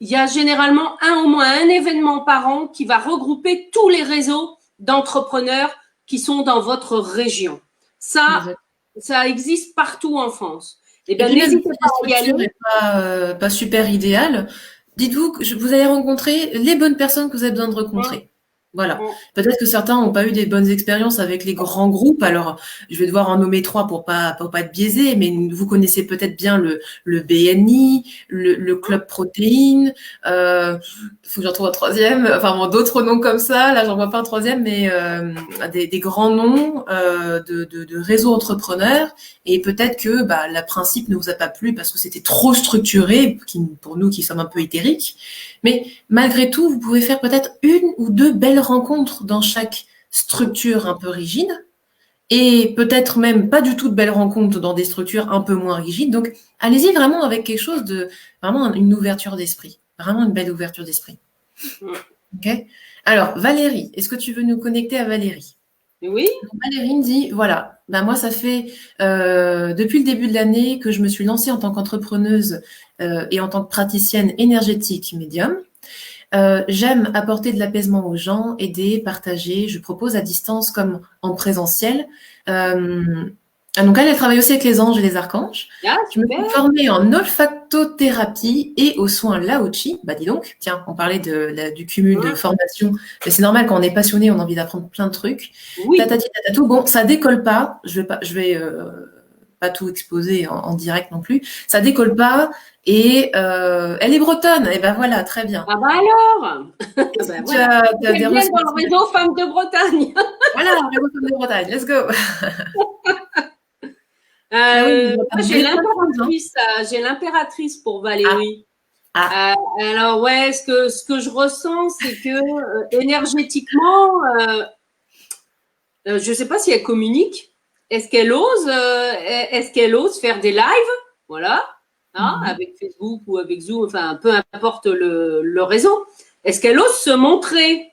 B: il y a généralement au moins un événement par an qui va regrouper tous les réseaux d'entrepreneurs qui sont dans votre région. Ça existe partout en France. Eh bien, n'hésitez pas à y aller.
A: N'est pas super idéal. Dites-vous que vous allez rencontrer les bonnes personnes que vous avez besoin de rencontrer. Voilà. Peut-être que certains n'ont pas eu des bonnes expériences avec les grands groupes. Alors, je vais devoir en nommer 3 pour pas être biaisé, mais vous connaissez peut-être bien le BNI, le Club Protéine. Faut que j'en trouve un troisième. Enfin, bon, d'autres noms comme ça. Là, j'en vois pas un troisième, mais des grands noms de réseaux entrepreneurs. Et peut-être que le principe ne vous a pas plu parce que c'était trop structuré, pour nous qui sommes un peu éthériques. Mais malgré tout, vous pouvez faire peut-être 1 ou 2 belles rencontres dans chaque structure un peu rigide et peut-être même pas du tout de belles rencontres dans des structures un peu moins rigides. Donc, allez-y vraiment avec quelque chose vraiment une ouverture d'esprit. Vraiment une belle ouverture d'esprit. Ok ? Alors, Valérie, est-ce que tu veux nous connecter à Valérie ?
B: Oui.
A: Donc, Valérie me dit, voilà, moi, ça fait depuis le début de l'année que je me suis lancée en tant qu'entrepreneuse et en tant que praticienne énergétique médium. J'aime apporter de l'apaisement aux gens, aider, partager. Je propose à distance comme en présentiel. Donc elle travaille aussi avec les anges et les archanges. Je me suis formée en olfactothérapie et aux soins Lao-Chi. Dis donc, tiens, on parlait du cumul de formations. C'est normal, quand on est passionné, on a envie d'apprendre plein de trucs.
B: Oui.
A: Tatati, tatatou. Bon, ça décolle pas. Je vais pas tout exposer en direct non plus. Ça décolle pas. Et elle est bretonne. Et ben voilà, très bien.
B: Ah bah alors
A: tu as des
B: dans le réseau Femmes de Bretagne.
A: Voilà, le réseau Femmes de Bretagne. Let's go.
B: J'ai l'impératrice pour Valérie. Alors ouais, ce que je ressens, c'est que énergétiquement, je sais pas si elle communique. Est-ce qu'elle ose faire des lives, voilà, avec Facebook ou avec Zoom, enfin peu importe le réseau. Est-ce qu'elle ose se montrer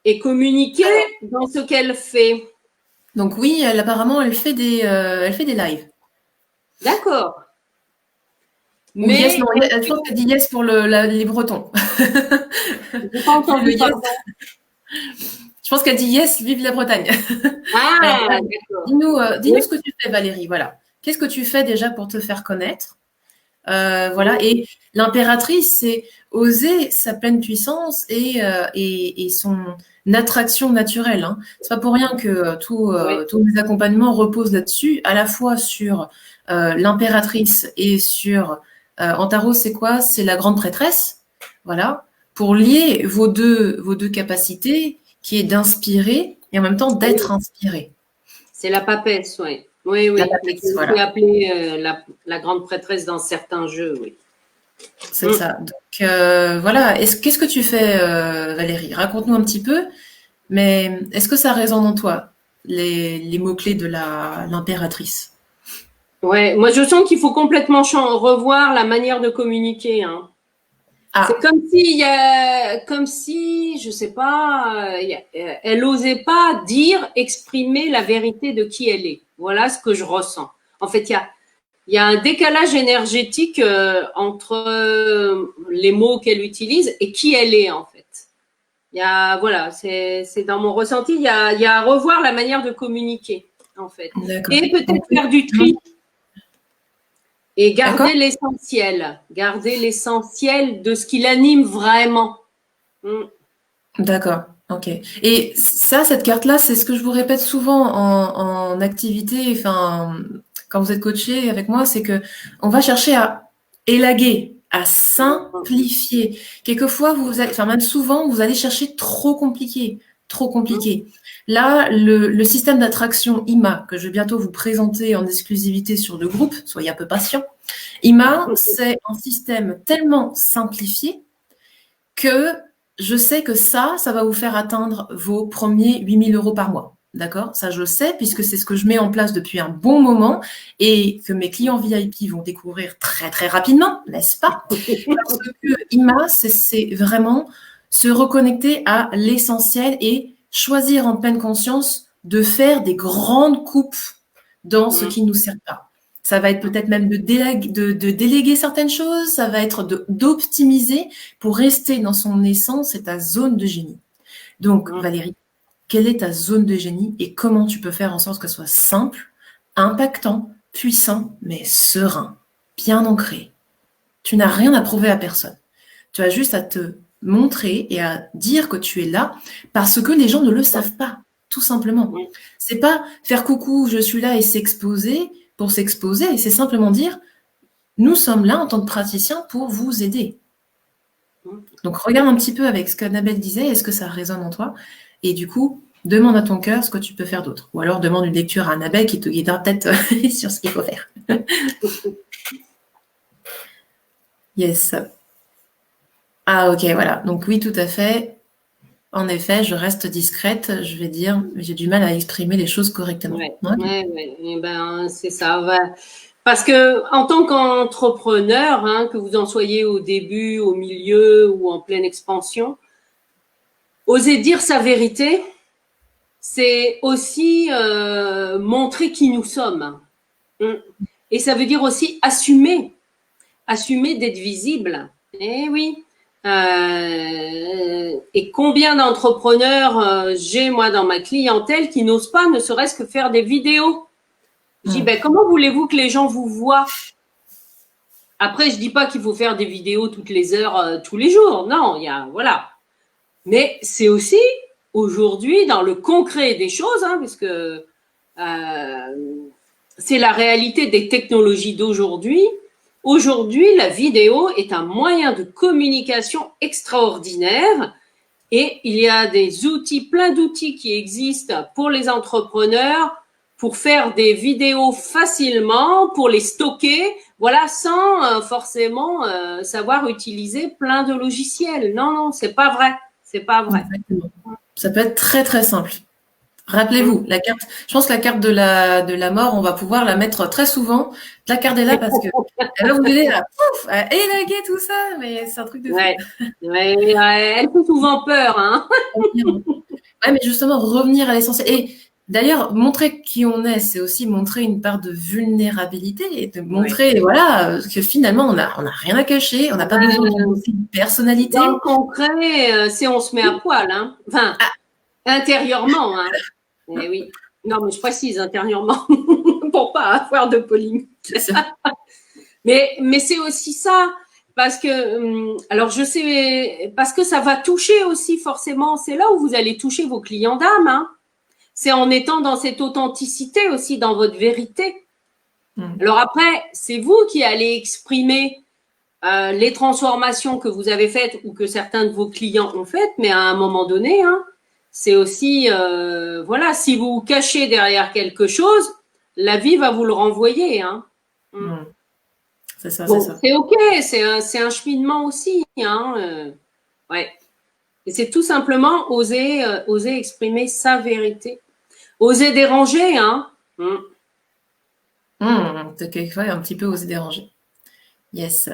B: et communiquer dans ce qu'elle fait?
A: Donc oui, apparemment, elle fait des lives.
B: D'accord.
A: Mais yes, non, je pense qu'elle dit yes pour les Bretons.
B: J'ai pas entendu.
A: Je Je pense qu'elle dit yes, vive la Bretagne. Alors,
B: Ah, d'accord.
A: dis-nous ce que tu fais, Valérie. Voilà. Qu'est-ce que tu fais déjà pour te faire connaître? Voilà. Et l'impératrice, c'est oser sa pleine puissance et son attraction naturelle. Hein. C'est pas pour rien que tous mes accompagnements reposent là-dessus, à la fois sur l'impératrice et sur en tarot, c'est quoi? C'est la grande prêtresse. Voilà. Pour lier vos deux capacités, qui est d'inspirer et en même temps d'être inspiré.
B: C'est la papesse, oui. Oui,
A: La papesse,
B: qui
A: voilà.
B: est appelée la grande prêtresse dans certains jeux, oui.
A: C'est ça. Donc voilà. Qu'est-ce que tu fais, Valérie? Raconte-nous un petit peu. Mais est-ce que ça résonne en toi, les mots-clés de l'impératrice?
B: Ouais, moi je sens qu'il faut complètement revoir la manière de communiquer. Hein.
A: Ah.
B: C'est comme si, je sais pas, elle osait pas exprimer la vérité de qui elle est. Voilà ce que je ressens. En fait, il y a un décalage énergétique entre les mots qu'elle utilise et qui elle est en fait. Voilà, c'est dans mon ressenti. Il y a à revoir la manière de communiquer en fait, et peut-être faire du tri. Et garder l'essentiel de ce qui l'anime vraiment.
A: D'accord, ok. Et ça, cette carte-là, c'est ce que je vous répète souvent en activité, enfin, quand vous êtes coaché avec moi, c'est que on va chercher à élaguer, à simplifier. Quelquefois, même souvent, vous allez chercher trop compliqué. Là, le système d'attraction IMA, que je vais bientôt vous présenter en exclusivité sur le groupe, soyez un peu patient. IMA, c'est un système tellement simplifié que je sais que ça va vous faire atteindre vos premiers 8 000 € par mois. D'accord? Ça, je le sais, puisque c'est ce que je mets en place depuis un bon moment et que mes clients VIP vont découvrir très, très rapidement, n'est-ce pas? Parce que IMA, c'est vraiment se reconnecter à l'essentiel et choisir en pleine conscience de faire des grandes coupes dans ce qui ne nous sert pas. Ça va être peut-être même de déléguer certaines choses, ça va être d'optimiser pour rester dans son essence et ta zone de génie. Donc, Valérie, quelle est ta zone de génie et comment tu peux faire en sorte que ce soit simple, impactant, puissant, mais serein, bien ancré? Tu n'as rien à prouver à personne. Tu as juste à te montrer et à dire que tu es là parce que les gens ne le savent pas, tout simplement. C'est pas faire coucou, je suis là et s'exposer pour s'exposer, c'est simplement dire nous sommes là en tant que praticiens pour vous aider. Donc regarde un petit peu avec ce qu'Annabelle disait, est-ce que ça résonne en toi? Et du coup, demande à ton cœur ce que tu peux faire d'autre. Ou alors demande une lecture à Annabelle qui te guidera peut-être sur ce qu'il faut faire. Yes. Ah ok, voilà. Donc oui, tout à fait. En effet, je reste discrète, je vais dire, j'ai du mal à exprimer les choses correctement.
B: Ouais. Ben, c'est ça. Parce que en tant qu'entrepreneur, hein, que vous en soyez au début, au milieu ou en pleine expansion, oser dire sa vérité, c'est aussi montrer qui nous sommes. Et ça veut dire aussi assumer d'être visible. Eh oui. Et combien d'entrepreneurs j'ai moi dans ma clientèle qui n'osent pas ne serait-ce que faire des vidéos. Je dis comment voulez-vous que les gens vous voient? Après je dis pas qu'il faut faire des vidéos toutes les heures tous les jours, non, voilà. Mais c'est aussi aujourd'hui dans le concret des choses, hein, puisque c'est la réalité des technologies d'aujourd'hui. Aujourd'hui, la vidéo est un moyen de communication extraordinaire et il y a plein d'outils qui existent pour les entrepreneurs pour faire des vidéos facilement, pour les stocker, voilà, sans forcément savoir utiliser plein de logiciels. Non, c'est pas vrai. C'est pas vrai.
A: Exactement. Ça peut être très très simple. Rappelez-vous, je pense que la carte de la mort, on va pouvoir la mettre très souvent. La carte est là parce que elle va vous aider à élaguer tout ça, mais c'est un truc de fou.
B: Elle fait souvent peur, hein.
A: Ouais, mais justement, revenir à l'essentiel. Et d'ailleurs, montrer qui on est, c'est aussi montrer une part de vulnérabilité et de montrer, voilà, que finalement, on n'a rien à cacher, on n'a pas besoin de montrer une personnalité.
B: Dans le concret, si on se met à poil, hein. Enfin, Intérieurement, hein. Eh oui. Non, mais je précise intérieurement pour pas avoir de polémique. Mais c'est aussi ça, parce que, alors je sais, parce que ça va toucher aussi forcément, c'est là où vous allez toucher vos clients d'âme, hein. C'est en étant dans cette authenticité aussi, dans votre vérité. Alors après, c'est vous qui allez exprimer les transformations que vous avez faites ou que certains de vos clients ont faites, mais à un moment donné, hein, c'est aussi, voilà, si vous vous cachez derrière quelque chose, la vie va vous le renvoyer, hein.
A: C'est ça,
B: Bon,
A: c'est ça.
B: c'est ok, c'est un cheminement aussi, hein. Ouais. Et c'est tout simplement oser, oser exprimer sa vérité, oser déranger, hein.
A: T'as quelquefois un petit peu osé déranger. Yes.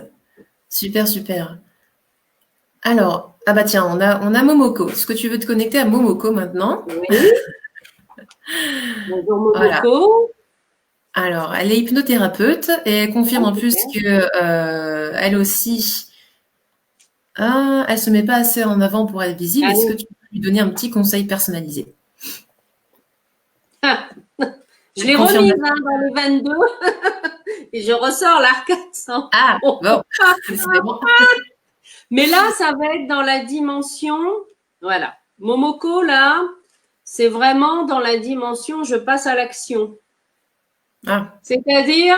A: Super, super. Alors, ah bah tiens, on a Momoko. Est-ce que tu veux te connecter à Momoko maintenant?
B: Oui. Bonjour
A: Voilà.
B: Momoko.
A: Alors, elle est hypnothérapeute et elle confirme
B: Ah,
A: en plus
B: super.
A: que elle aussi, elle se met pas assez en avant pour être visible. Est-ce que
B: Allez.
A: tu peux lui donner un petit conseil personnalisé?
B: Ah, je
A: Elle
B: l'ai
A: confirme.
B: remise hein, dans le 22 et je ressors l'arcade 100.
A: Ah, bon, décidément.
B: Mais là, ça va être dans la dimension, voilà. Momoko, là, c'est vraiment dans la dimension je passe à l'action.
A: Ah,
B: C'est-à-dire,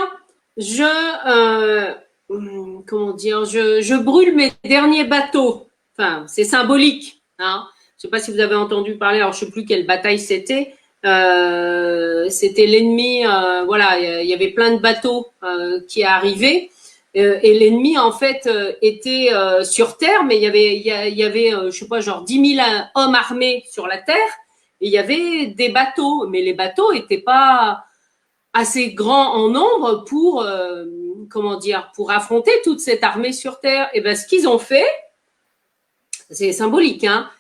B: comment dire, je brûle mes derniers bateaux. Enfin, c'est symbolique. Hein. Je ne sais pas si vous avez entendu parler, alors je ne sais plus quelle bataille c'était. C'était l'ennemi, voilà, il y avait plein de bateaux qui arrivaient. Et l'ennemi, en fait, était sur Terre, mais il y avait je sais pas, genre 10 000 hommes armés sur la Terre. Et il y avait des bateaux, mais les bateaux n'étaient pas assez grands en nombre pour, comment dire, pour affronter toute cette armée sur Terre. Et ben, ce qu'ils ont fait, c'est symbolique, hein.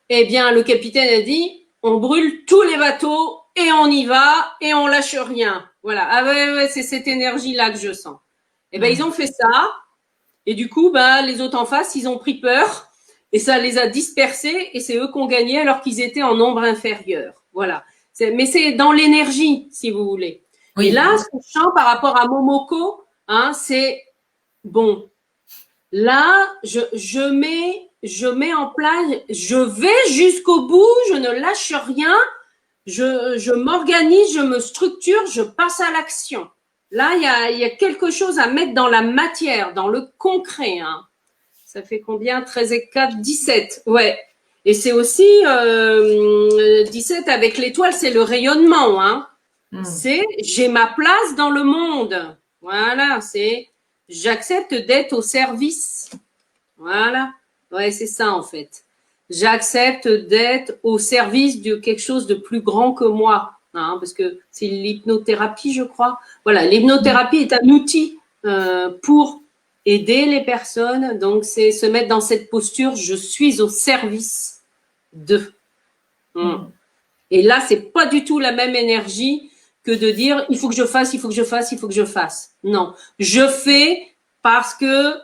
B: Eh bien, le capitaine a dit, on brûle tous les bateaux et on y va et on lâche rien. Voilà. Ah ouais, c'est cette énergie-là que je sens. Eh ben, ils ont fait ça. Et du coup, bah, les autres en face, ils ont pris peur et ça les a dispersés et c'est eux qui ont gagné alors qu'ils étaient en nombre inférieur. Voilà. Mais c'est dans l'énergie, si vous voulez. Et
A: oui.
B: là, ce que je sens par rapport à Momoko, hein, c'est bon. Là, je mets en place, je vais jusqu'au bout, je ne lâche rien, je m'organise, je me structure, je passe à l'action. Là, il y a quelque chose à mettre dans la matière, dans le concret. Hein. Ça fait combien 13 et 4, 17. Ouais. Et c'est aussi 17 avec l'étoile, c'est le rayonnement. Hein. C'est j'ai ma place dans le monde. Voilà, c'est j'accepte d'être au service. Voilà. Ouais, c'est ça en fait. J'accepte d'être au service de quelque chose de plus grand que moi. Hein, parce que c'est l'hypnothérapie, je crois. Voilà, l'hypnothérapie est un outil pour aider les personnes. Donc, c'est se mettre dans cette posture, je suis au service de. Et là, c'est pas du tout la même énergie que de dire il faut que je fasse, il faut que je fasse, il faut que je fasse. Non, je fais parce que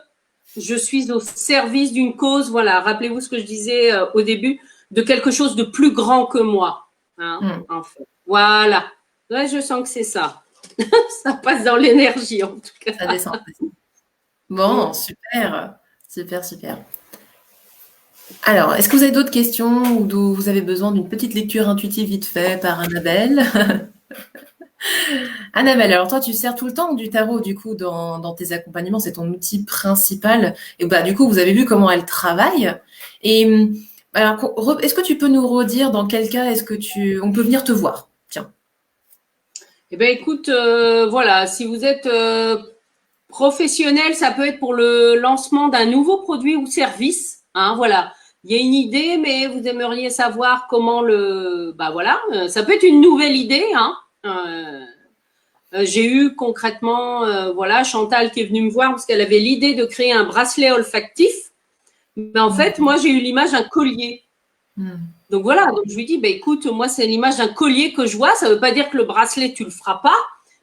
B: je suis au service d'une cause. Voilà, rappelez-vous ce que je disais au début, de quelque chose de plus grand que moi. Hein, en fait. Voilà. Ouais, je sens que c'est ça. Ça passe dans l'énergie en tout cas.
A: Ça descend. Bon, super, super, super. Alors, est-ce que vous avez d'autres questions ou vous avez besoin d'une petite lecture intuitive vite fait par Annabelle? Annabelle, alors toi, tu sers tout le temps du tarot, du coup, dans tes accompagnements, c'est ton outil principal. Et bah, du coup, vous avez vu comment elle travaille. Et alors, est-ce que tu peux nous redire dans quel cas on peut venir te voir? Tiens.
B: Eh bien, écoute, voilà, si vous êtes professionnel, ça peut être pour le lancement d'un nouveau produit ou service. Hein, voilà. Il y a une idée, mais vous aimeriez savoir comment bah voilà, ça peut être une nouvelle idée. Hein. J'ai eu concrètement, voilà, Chantal qui est venue me voir parce qu'elle avait l'idée de créer un bracelet olfactif. Mais en fait, moi, j'ai eu l'image d'un collier. Donc voilà, donc je lui dis, bah, écoute, moi, c'est l'image d'un collier que je vois. Ça ne veut pas dire que le bracelet, tu le feras pas,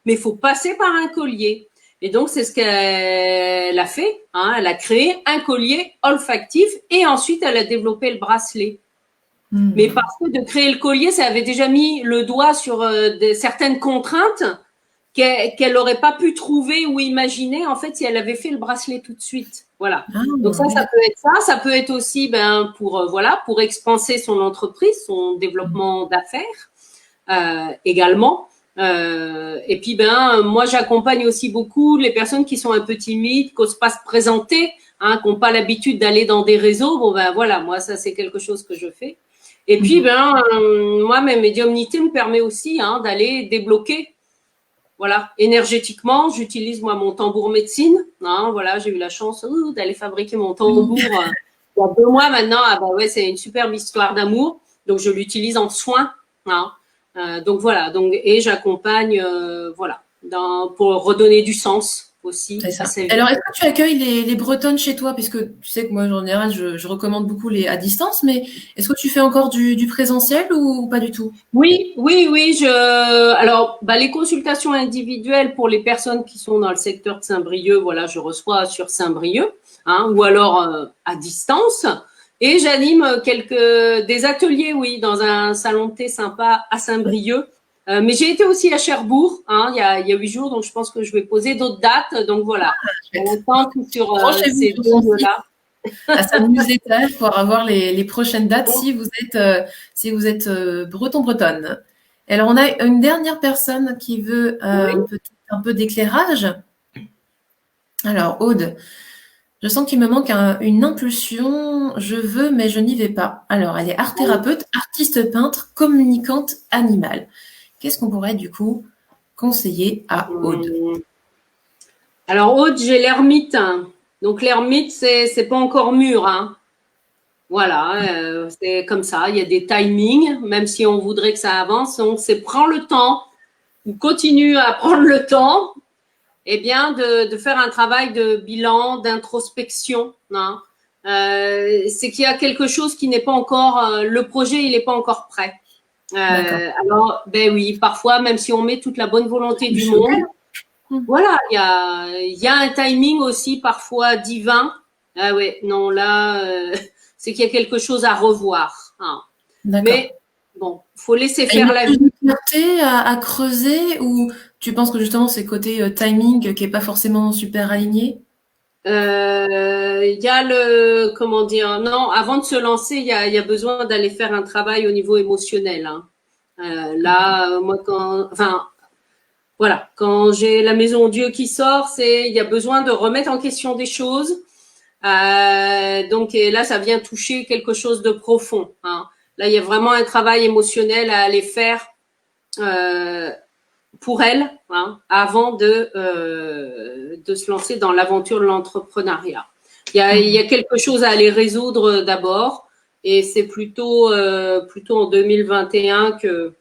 B: mais il faut passer par un collier. Et donc, c'est ce qu'elle a fait. Hein. Elle a créé un collier olfactif et ensuite, elle a développé le bracelet. Mais parce que de créer le collier, ça avait déjà mis le doigt sur certaines contraintes qu'elle n'aurait pas pu trouver ou imaginer, en fait, si elle avait fait le bracelet tout de suite. Voilà. Donc ça peut être ça. Ça peut être aussi pour expanser son entreprise, son développement d'affaires également. Et puis, moi, j'accompagne aussi beaucoup les personnes qui sont un peu timides, qui n'osent pas se présenter, qui n'ont pas l'habitude d'aller dans des réseaux. Bon, voilà, moi, ça, c'est quelque chose que je fais. Et puis, moi, ma médiumnité me permet aussi d'aller débloquer. Voilà, énergétiquement, j'utilise moi mon tambour médecine. Voilà, j'ai eu la chance d'aller fabriquer mon tambour il y a 2 mois maintenant. Ah bah ouais, c'est une superbe histoire d'amour. Donc je l'utilise en soins. Donc voilà, et j'accompagne pour redonner du sens aussi.
A: Ça. Alors, est-ce que tu accueilles les Bretonnes chez toi? Puisque tu sais que moi, en général, je recommande beaucoup à distance, mais est-ce que tu fais encore du présentiel ou pas du tout?
B: Oui. Alors, les consultations individuelles pour les personnes qui sont dans le secteur de Saint-Brieuc, voilà, je reçois sur Saint-Brieuc, ou alors à distance. Et j'anime des ateliers, oui, dans un salon de thé sympa à Saint-Brieuc. Mais j'ai été aussi à Cherbourg, il y a 8 jours, donc je pense que je vais poser d'autres dates. Donc voilà, on attend sur ces 2 lieux-là.
A: À sa newsletter pour avoir les prochaines dates si vous êtes breton-bretonne. Alors, on a une dernière personne qui veut un peu d'éclairage. Alors, Aude, je sens qu'il me manque une impulsion. Je veux, mais je n'y vais pas. Alors, elle est art-thérapeute, artiste peintre, communicante animale. Qu'est-ce qu'on pourrait du coup conseiller à Aude?
B: Alors, Aude, j'ai l'ermite. Donc, l'ermite, c'est pas encore mûr. Voilà, c'est comme ça. Il y a des timings, même si on voudrait que ça avance. Donc, c'est prends le temps ou continue à prendre le temps, de faire un travail de bilan, d'introspection. C'est qu'il y a quelque chose qui n'est pas encore, le projet, il n'est pas encore prêt. Alors, oui, parfois, même si on met toute la bonne volonté du monde, voilà, il y a un timing aussi parfois divin. Ah ouais, non, là, c'est qu'il y a quelque chose à revoir. Mais bon, faut laisser faire la vie.
A: Une clarté à creuser, ou tu penses que justement c'est côté timing qui est pas forcément super aligné?
B: Il y a non, avant de se lancer, il y a besoin d'aller faire un travail au niveau émotionnel. Là, moi, quand j'ai la maison Dieu qui sort, il y a besoin de remettre en question des choses. Donc, et là, ça vient toucher quelque chose de profond. Là, il y a vraiment un travail émotionnel à aller faire pour elle, avant de se lancer dans l'aventure de l'entrepreneuriat. Il y a quelque chose à aller résoudre d'abord, et c'est plutôt en 2021 que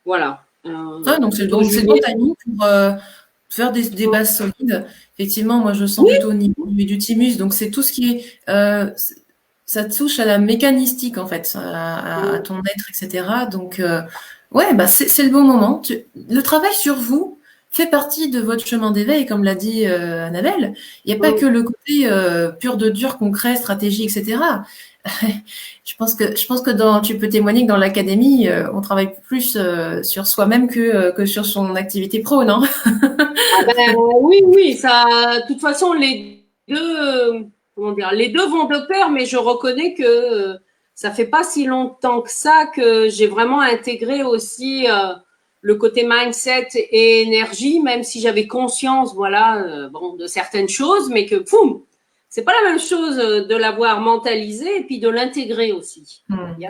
B: voilà.
A: Donc c'est bon timing pour faire des bases solides. Effectivement, moi je sens plutôt au niveau du thymus, donc c'est tout ce qui est ça touche à la mécanistique en fait, à ton être, etc. Donc c'est le bon moment. Le travail sur vous fait partie de votre chemin d'éveil, comme l'a dit Annabelle. Il n'y a pas que le côté pur de dur, concret, stratégie, etc. Je pense que tu peux témoigner que dans l'académie, on travaille plus sur soi-même que sur son activité pro, non?
B: Oui, ça. De toute façon, les deux vont de pair, mais je reconnais que ça fait pas si longtemps que ça que j'ai vraiment intégré aussi le côté mindset et énergie, même si j'avais conscience, de certaines choses, mais que c'est pas la même chose de l'avoir mentalisé et puis de l'intégrer aussi.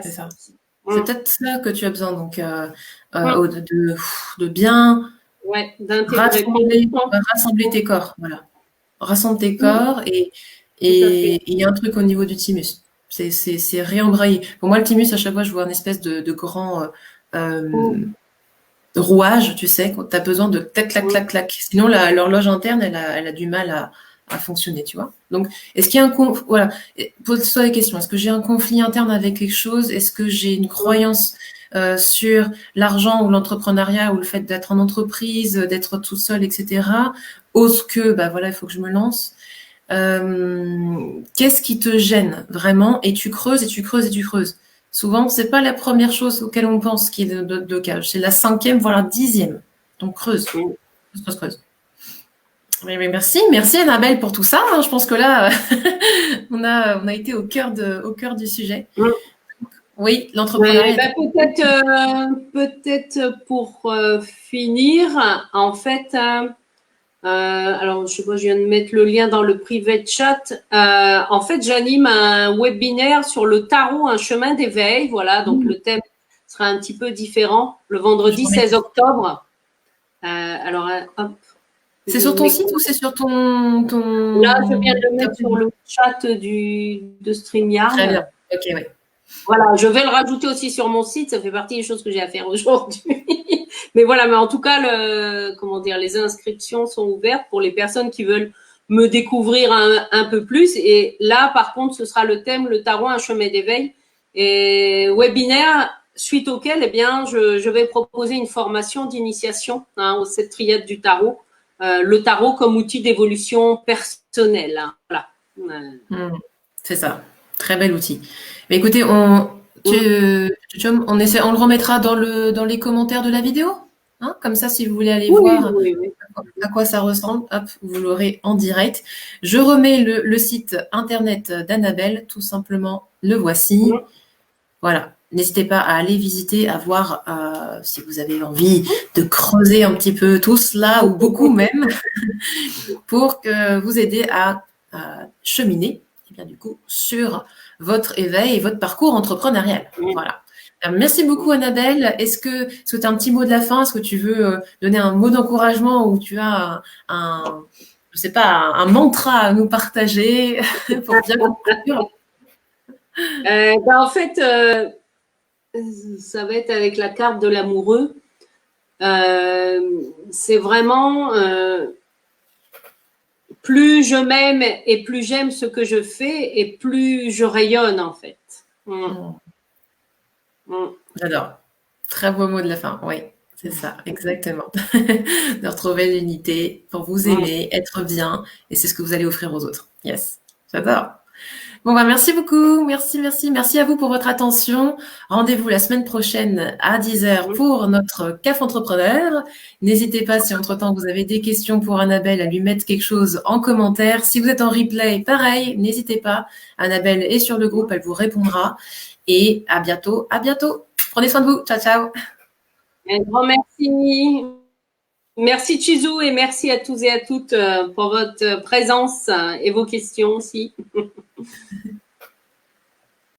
A: C'est ça. C'est peut-être ça que tu as besoin, donc de bien rassembler tes corps, voilà. Rassemble tes corps et il y a un truc au niveau du thymus. C'est réembrayé. Pour moi, le thymus, à chaque fois, je vois une espèce de grand rouage, tu sais, quand tu as besoin de clac, clac, clac, clac. Sinon, l'horloge interne, elle a du mal à fonctionner, tu vois. Donc, est-ce qu'il y a voilà, pose-toi la question, est-ce que j'ai un conflit interne avec quelque chose? Est-ce que j'ai une croyance sur l'argent ou l'entrepreneuriat ou le fait d'être en entreprise, d'être tout seul, etc. Ose que, il faut que je me lance. Qu'est-ce qui te gêne vraiment? Et tu creuses et tu creuses et tu creuses. Souvent, c'est pas la première chose auquel on pense qui est de blocage. C'est la 5e, voire la 10e. Donc, creuse. Creuse. Oui, merci. Merci Annabelle pour tout ça. Je pense que là, on a été au cœur du sujet. Oui, l'entrepreneuriat.
B: Peut-être pour finir, en fait, alors je sais pas, je viens de mettre le lien dans le privé chat. En fait, j'anime un webinaire sur le tarot, un chemin d'éveil. Voilà, donc le thème sera un petit peu différent le vendredi 16 octobre. Alors, hop.
A: C'est sur ton site ou c'est sur ton…
B: Là, je viens de le mettre sur le chat de StreamYard.
A: Très bien. Ok, oui.
B: Voilà, je vais le rajouter aussi sur mon site. Ça fait partie des choses que j'ai à faire aujourd'hui. Mais voilà, mais en tout cas, les inscriptions sont ouvertes pour les personnes qui veulent me découvrir un peu plus. Et là, par contre, ce sera le thème, le tarot, un chemin d'éveil. Et webinaire, suite auquel, eh bien, je vais proposer une formation d'initiation aux 7 triades du tarot. Le tarot comme outil d'évolution personnelle. Hein. Voilà.
A: C'est ça. Très bel outil. Mais écoutez, on le remettra dans les commentaires de la vidéo. Hein, comme ça, si vous voulez aller voir à quoi ça ressemble, hop, vous l'aurez en direct. Je remets le site internet d'Annabelle, tout simplement, le voici. Voilà. N'hésitez pas à aller visiter, à voir si vous avez envie de creuser un petit peu tout cela, ou beaucoup même, pour que vous aider à cheminer, et bien, du coup, sur votre éveil et votre parcours entrepreneurial. Voilà. Merci beaucoup, Annabelle. Est-ce que tu as un petit mot de la fin? Est-ce que tu veux donner un mot d'encouragement ou tu as je sais pas, un mantra à nous partager pour bien conclure?
B: En fait, ça va être avec la carte de l'amoureux. C'est vraiment plus je m'aime et plus j'aime ce que je fais et plus je rayonne en fait.
A: J'adore. Très beau mot de la fin. Oui, c'est ça, exactement. De retrouver l'unité pour vous aimer, être bien, et c'est ce que vous allez offrir aux autres. Yes, j'adore. Bon, merci beaucoup. Merci à vous pour votre attention. Rendez-vous la semaine prochaine à 10h pour notre CAF Entrepreneur. N'hésitez pas, si entre-temps vous avez des questions pour Annabelle, à lui mettre quelque chose en commentaire. Si vous êtes en replay, pareil, n'hésitez pas. Annabelle est sur le groupe, elle vous répondra. Et à bientôt. Prenez soin de vous. Ciao, ciao.
B: Un grand merci. Merci Chizou et merci à tous et à toutes pour votre présence et vos questions aussi.